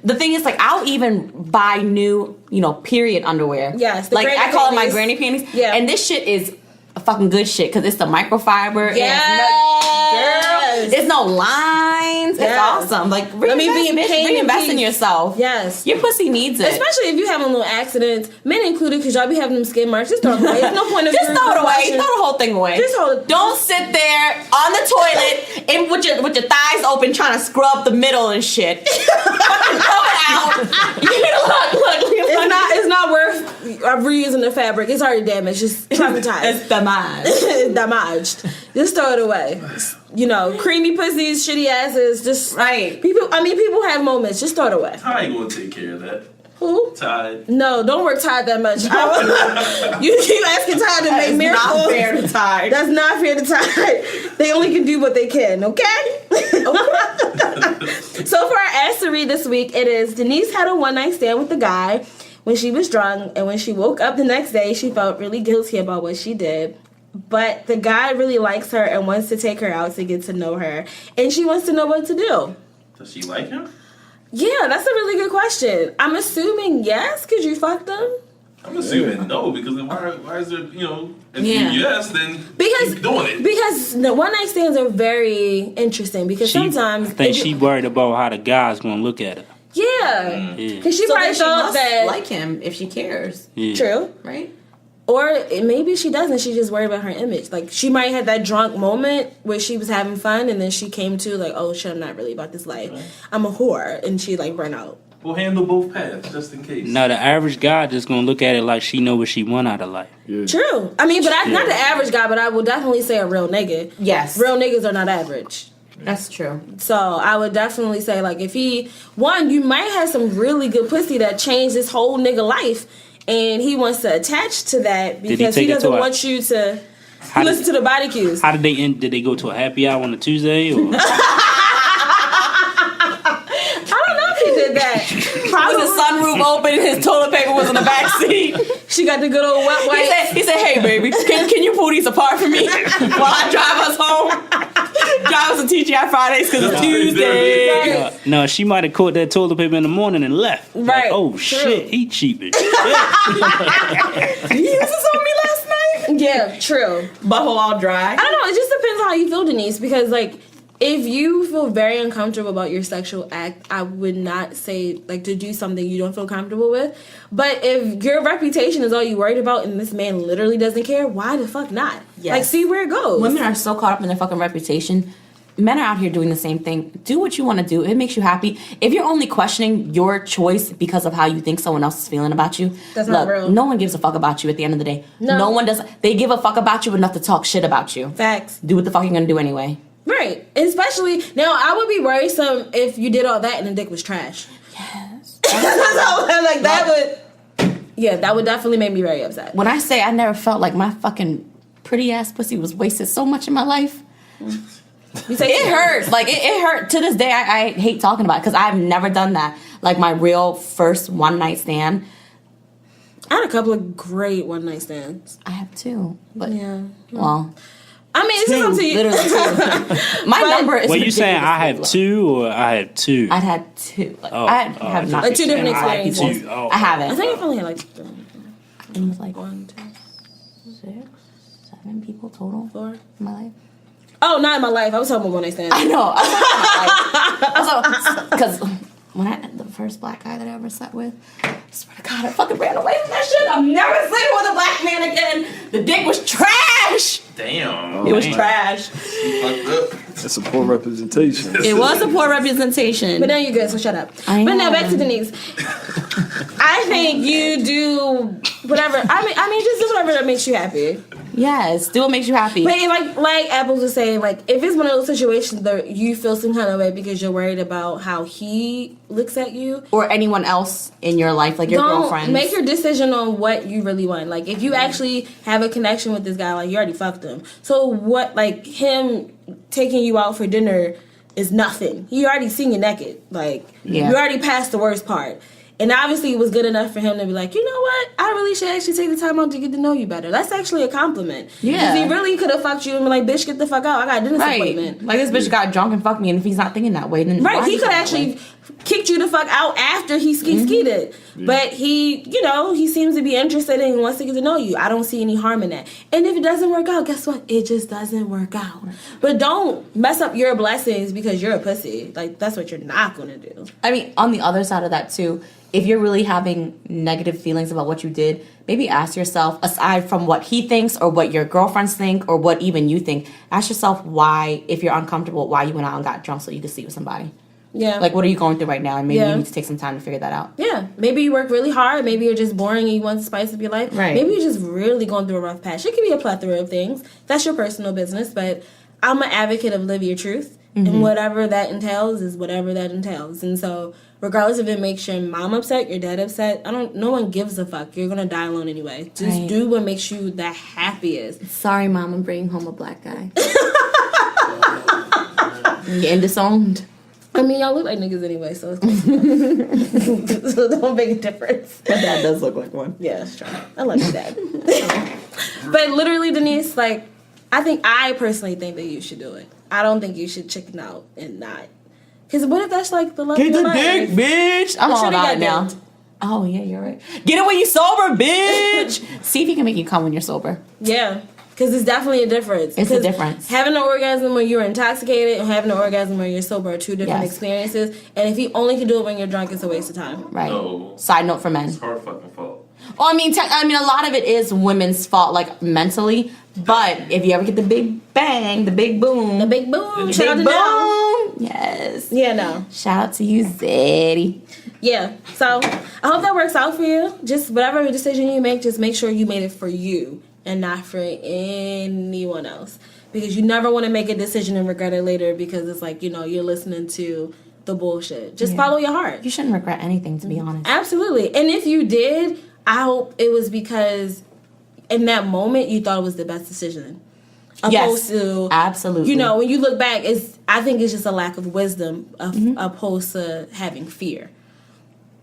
The thing is, like, I'll even buy new, period underwear. Yes. Like, I call it my granny panties. Yeah. And this shit is fucking good shit because it's the microfiber. Yes. There's no lines. Yes. It's awesome. Like, reinvest in yourself. Yes. Your pussy needs it. Especially if you having little accidents, men included, because y'all be having them skid marks. Just throw it away. There's no point of just throw it away. Throw the whole thing away. Don't sit there on the toilet and with your thighs open trying to scrub the middle and shit. Fucking throw it out. Look. It's not worth reusing the fabric. It's already damaged. Just traumatized. It's damaged. It's damaged. Just throw it away. Creamy pussies, shitty asses. Just right. People have moments. Just throw it away. Ty ain't gonna take care of that. Who? Ty. No, don't work Tide that much. You keep asking Tide to make miracles. Not fair to Tide. That's not fair to Tide. They only can do what they can, okay? So for our ask to read this week, it is Denise had a one-night stand with the guy when she was drunk, and when she woke up the next day, she felt really guilty about what she did. But the guy really likes her and wants to take her out to get to know her, and she wants to know what to do. Does she like him? Yeah, that's a really good question. I'm assuming yes, because you fucked him. I'm assuming no, because then why is there, if yes, then keep doing it. Because the one night stands are very interesting because sometimes I think she worried about how the guy's gonna look at her. Yeah, because she probably thought that like him if she cares. Yeah. True, right? Or maybe she doesn't. She's just worried about her image. Like, she might have that drunk moment where she was having fun, and then she came to, like, oh, shit, I'm not really about this life. Right. I'm a whore. And she, like, burnt out. We'll handle both paths, just in case. Now, the average guy just going to look at it like she know what she want out of life. Yeah. True. I mean, but not the average guy, but I will definitely say a real nigga. Yes. Real niggas are not average. That's true. So I would definitely say, like, if you might have some really good pussy that changed this whole nigga life. And he wants to attach to that because he doesn't want you to listen to the body cues. How did they end? Did they go to a happy hour on a Tuesday? Or? I don't know if he did that. Probably. Was the sunroof open and his toilet paper was in the back seat? She got the good old wet wipe. He said, hey, baby, can you pull these apart for me while I drive us home? Drive us to TGI Fridays because it's Tuesday. No, she might have caught that toilet paper in the morning and left. Right. Like, oh, shit, he cheap as shit. Did you use this on me last night? Yeah, true. Butthole all dry. I don't know. It just depends on how you feel, Denise, because, like, if you feel very uncomfortable about your sexual act, I would not say like to do something you don't feel comfortable with. But if your reputation is all you worried about and this man literally doesn't care, why the fuck not? Yes. Like, see where it goes. Women are so caught up in their fucking reputation. Men are out here doing the same thing. Do what you want to do. It makes you happy. If you're only questioning your choice because of how you think someone else is feeling about you, that's not real. No one gives a fuck about you at the end of the day. No one does. They give a fuck about you enough to talk shit about you. Facts. Do what the fuck you're gonna do anyway. Right. Especially, now, I would be worrisome if you did all that and the dick was trash. Yes. Like, that would... Yeah, that would definitely make me very upset. When I say I never felt like my fucking pretty ass pussy was wasted so much in my life... It hurts. Like, it hurt. To this day, I hate talking about it because I've never done that. Like, my real first one-night stand. I had a couple of great one-night stands. I have two. But, yeah. Well... I mean, it's just up to you. Literally two. My number is... Well, you saying I have two or I have two? I'd had two. Like, I have not... Like two different experiences. Oh. I haven't. I think I've only had like... It was like 1, 2, 6, 7 people total 4 in my life. Oh, not in my life. I was talking about one-night stands. I know. Because when the first black guy that I ever slept with, I swear to God, I fucking ran away from that shit. I'm never sleeping with a black man again. The dick was trash. Damn. It was trash. Fucked up. It's a poor representation. It was a poor representation. But now you're good, so shut up. But now back to Denise. I think you do whatever. I mean, just do whatever that makes you happy. Yes, do what makes you happy. But like Apples was saying, like if it's one of those situations that you feel some kind of way because you're worried about how he looks at you, or anyone else in your life, like your girlfriend, make your decision on what you really want. Like if you actually have a connection with this guy, like you already fucked him. So what? Like him taking you out for dinner is nothing. He already seen you naked. Like you already passed the worst part. And obviously it was good enough for him to be like, you know what? I really should actually take the time out to get to know you better. That's actually a compliment. Yeah. Because he really could have fucked you and been like, bitch, get the fuck out. I got a dentist appointment. Like this bitch got drunk and fucked me, and if he's not thinking that way, then he could actually kicked you the fuck out after he skeeted. Yeah. But he, he seems to be interested and wants to get to know you. I don't see any harm in that. And if it doesn't work out, guess what? It just doesn't work out. But don't mess up your blessings because you're a pussy. Like, that's what you're not going to do. I mean, on the other side of that, too, if you're really having negative feelings about what you did, maybe ask yourself, aside from what he thinks or what your girlfriends think or what even you think, ask yourself why, if you're uncomfortable, why you went out and got drunk so you could sleep with somebody. Yeah. Like, what are you going through right now? And maybe you need to take some time to figure that out. Yeah. Maybe you work really hard. Maybe you're just boring and you want to spice up your life. Right. Maybe you're just really going through a rough patch. It could be a plethora of things. That's your personal business. But I'm an advocate of live your truth. Mm-hmm. And whatever that entails is whatever that entails. And so, regardless if it makes your mom upset, your dad upset, no one gives a fuck. You're going to die alone anyway. Just do what makes you the happiest. Sorry, Mom, I'm bringing home a black guy. I'm getting disowned. I mean, y'all look like niggas anyway, so it's so don't make a difference. My dad does look like one. Yeah, that's true. I love your dad. But literally, Denise, like, I personally think that you should do it. I don't think you should chicken out and not. Because what if that's like the love of your life? Get the dick, bitch. I'm all about it now. Oh, yeah, you're right. Get it when you sober, bitch. See if he can make you come when you're sober. Yeah. Because it's definitely a difference. It's a difference. Having an orgasm when you're intoxicated and having an orgasm when you're sober are two different experiences. And if you only can do it when you're drunk, it's a waste of time. Right. No. Side note for men. It's her fucking fault. Well, I mean, a lot of it is women's fault, like mentally. But if you ever get the big bang, the big boom, shout out to Now. Yes. Yeah, no. Shout out to you, Zeddy. Yeah. So I hope that works out for you. Just whatever decision you make, just make sure you made it for you and not for anyone else. Because you never want to make a decision and regret it later because it's like, you're listening to the bullshit. Just follow your heart. You shouldn't regret anything, to be honest. Absolutely. And if you did, I hope it was because in that moment you thought it was the best decision. Opposed to, absolutely. When you look back, I think it's just a lack of wisdom opposed to having fear.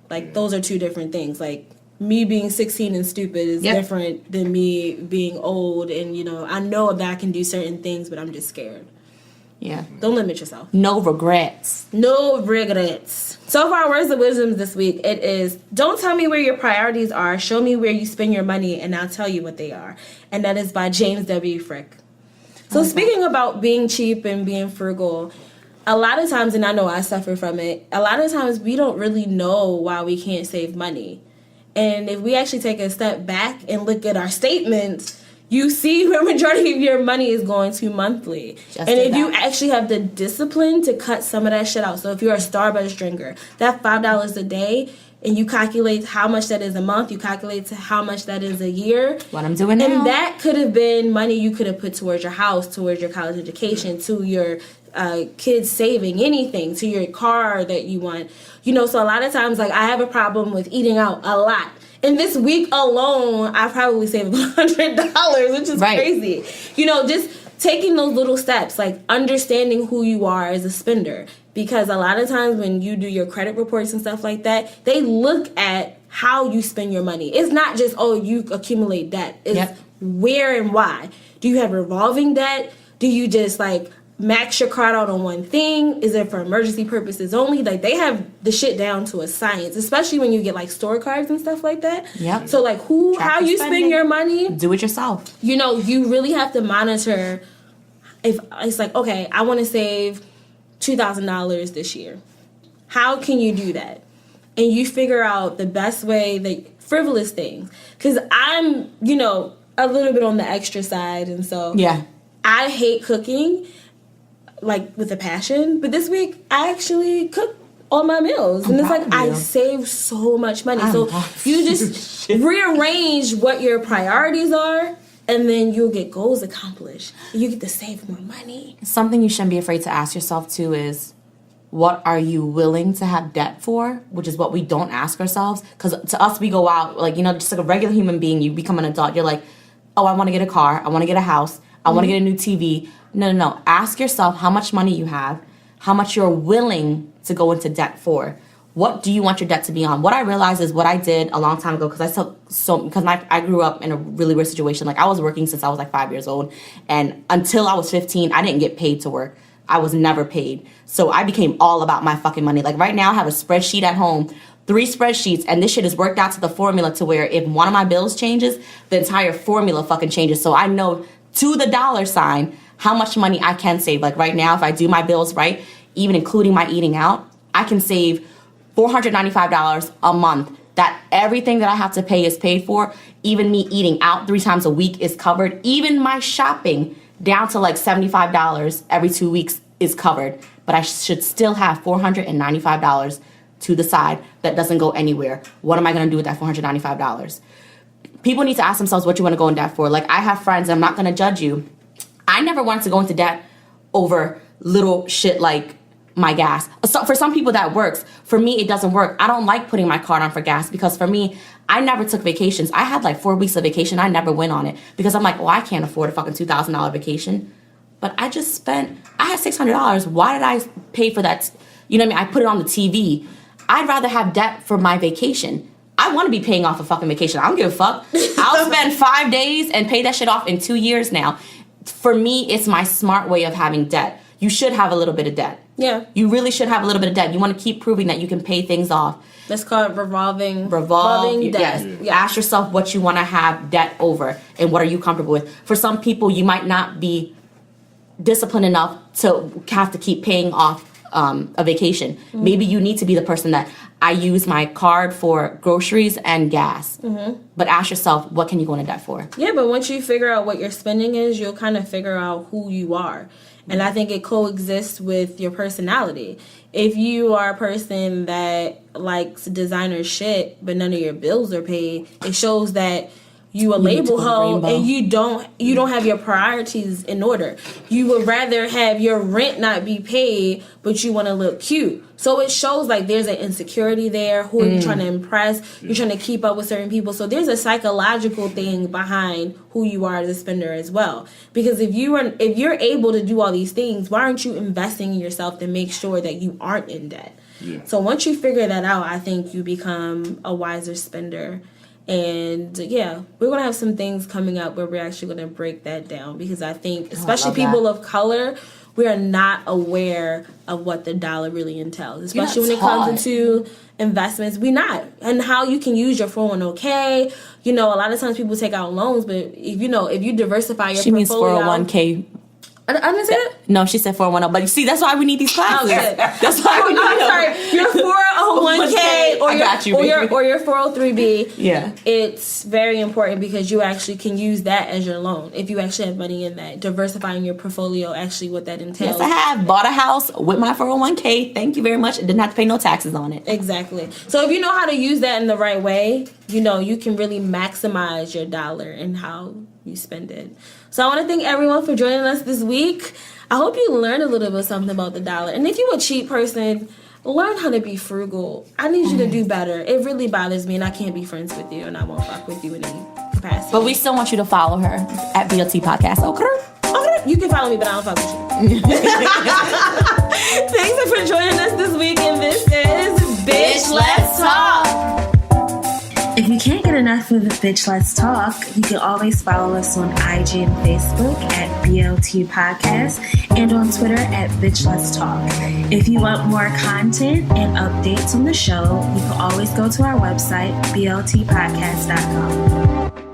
Like, those are two different things. Like, me being 16 and stupid is different than me being old and, I know that I can do certain things, but I'm just scared. Yeah. Don't limit yourself. No regrets. No regrets. So for our words of wisdom this week, it is, don't tell me where your priorities are, show me where you spend your money, and I'll tell you what they are. And that is by James W. Frick. So speaking about being cheap and being frugal, a lot of times, and I know I suffer from it, a lot of times we don't really know why we can't save money. And if we actually take a step back and look at our statements, you see where majority of your money is going to monthly. And if you actually have the discipline to cut some of that shit out. So if you're a Starbucks drinker, that $5 a day, and you calculate how much that is a month, you calculate to how much that is a year. What I'm doing now. And that could have been money you could have put towards your house, towards your college education, to your kids saving, anything, to your car that you want. You know, so a lot of times, like, I have a problem with eating out a lot. And this week alone, I probably saved $100, which is crazy. You know, just taking those little steps, like understanding who you are as a spender. Because a lot of times when you do your credit reports and stuff like that, they look at how you spend your money. It's not just, oh, you accumulate debt. It's where and why. Do you have revolving debt? Do you just, like, max your card out on one thing? Is it for emergency purposes only? Like, they have the shit down to a science, especially when you get, like, store cards and stuff like that. Yep. So, like, how you spend your money. Do it yourself. You know, you really have to monitor. If it's like, okay, I want to save $2,000 this year. How can you do that? And you figure out the best way, that frivolous things. Because I'm, you know, a little bit on the extra side. And so I hate cooking, like, with a passion. But this week, I actually cooked all my meals. And it's like, I save so much money. So you just rearrange what your priorities are. And then you'll get goals accomplished. You get to save more money. Something you shouldn't be afraid to ask yourself, too, is what are you willing to have debt for? Which is what we don't ask ourselves. Because to us, we go out, like, you know, just like a regular human being, you become an adult. You're like, oh, I want to get a car. I want to get a house. I want to get a new TV. No. Ask yourself how much money you have, how much you're willing to go into debt for. What do you want your debt to be on? What I realized is what I did a long time ago, because I grew up in a really weird situation. Like, I was working since I was like 5 years old, and until I was 15, I didn't get paid to work. I was never paid. So I became all about my fucking money. Like, right now I have a spreadsheet at home, 3 spreadsheets, and this shit is worked out to the formula to where if one of my bills changes, the entire formula fucking changes. So I know to the dollar sign how much money I can save. Like, right now, if I do my bills right, even including my eating out, I can save $495 a month. That everything that I have to pay is paid for. Even me eating out 3 times a week is covered. Even my shopping down to like $75 every 2 weeks is covered. But I should still have $495 to the side that doesn't go anywhere. What am I going to do with that $495? People need to ask themselves what you want to go in debt for. Like, I have friends, I'm not going to judge you. I never wanted to go into debt over little shit like my gas. So for some people that works. For me, it doesn't work. I don't like putting my card on for gas because for me, I never took vacations. I had like 4 weeks of vacation. I never went on it because I'm like, well, I can't afford a fucking $2,000 vacation. But I just spent, I had $600. Why did I pay for that? You know what I mean? I put it on the TV. I'd rather have debt for my vacation. I want to be paying off a fucking vacation. I don't give a fuck. I'll spend 5 days and pay that shit off in 2 years now. For me, it's my smart way of having debt. You should have a little bit of debt. Yeah. You really should have a little bit of debt. You want to keep proving that you can pay things off. That's called revolving debt. Yes. Yeah. Ask yourself what you want to have debt over and what are you comfortable with. For some people, you might not be disciplined enough to have to keep paying off a vacation. Mm-hmm. Maybe you need to be the person that I use my card for groceries and gas. Mm-hmm. But ask yourself, what can you go into debt for? Yeah, but once you figure out what your spending is, you'll kind of figure out who you are. And I think it coexists with your personality. If you are a person that likes designer shit, but none of your bills are paid, it shows that you a label hoe and you don't have your priorities in order. You would rather have your rent not be paid, but you want to look cute. So it shows like there's an insecurity there. Who are you trying to impress? You're trying to keep up with certain people. So there's a psychological thing behind who you are as a spender as well. Because if you're able to do all these things, why aren't you investing in yourself to make sure that you aren't in debt? Yeah. So once you figure that out, I think you become a wiser spender. And yeah, we're going to have some things coming up where we're actually going to break that down because I think, especially people of color, we are not aware of what the dollar really entails, especially when it comes into investments. We're not. And how you can use your 401k. You know, a lot of times people take out loans, but if you diversify your portfolio. She means 401k I didn't say that? No, she said 401k. But you see, that's why we need these classes. Okay. That's why we need I'm them. sorry. Your 401k or I got you, baby. or your 403b. Yeah. It's very important because you actually can use that as your loan if you actually have money in that. Diversifying your portfolio, actually what that entails. Yes, I have. Bought a house with my 401k. Thank you very much. Didn't have to pay no taxes on it. Exactly. So if you know how to use that in the right way, you know, you can really maximize your dollar and how you spend it. So I want to thank everyone for joining us this week. I hope you learned a little bit something about the dollar. And if you're a cheap person, learn how to be frugal. I need you to do better. It really bothers me, and I can't be friends with you, and I won't fuck with you in any capacity. But we still want you to follow her at BLT Podcast. Okay? You can follow me, but I don't fuck with you. Thanks for joining us this week, and this is Bitch Let's Talk. If you can't get enough of the Bitch Let's Talk, you can always follow us on IG and Facebook at BLT Podcast and on Twitter at Bitch Let's Talk. If you want more content and updates on the show, you can always go to our website, bltpodcast.com.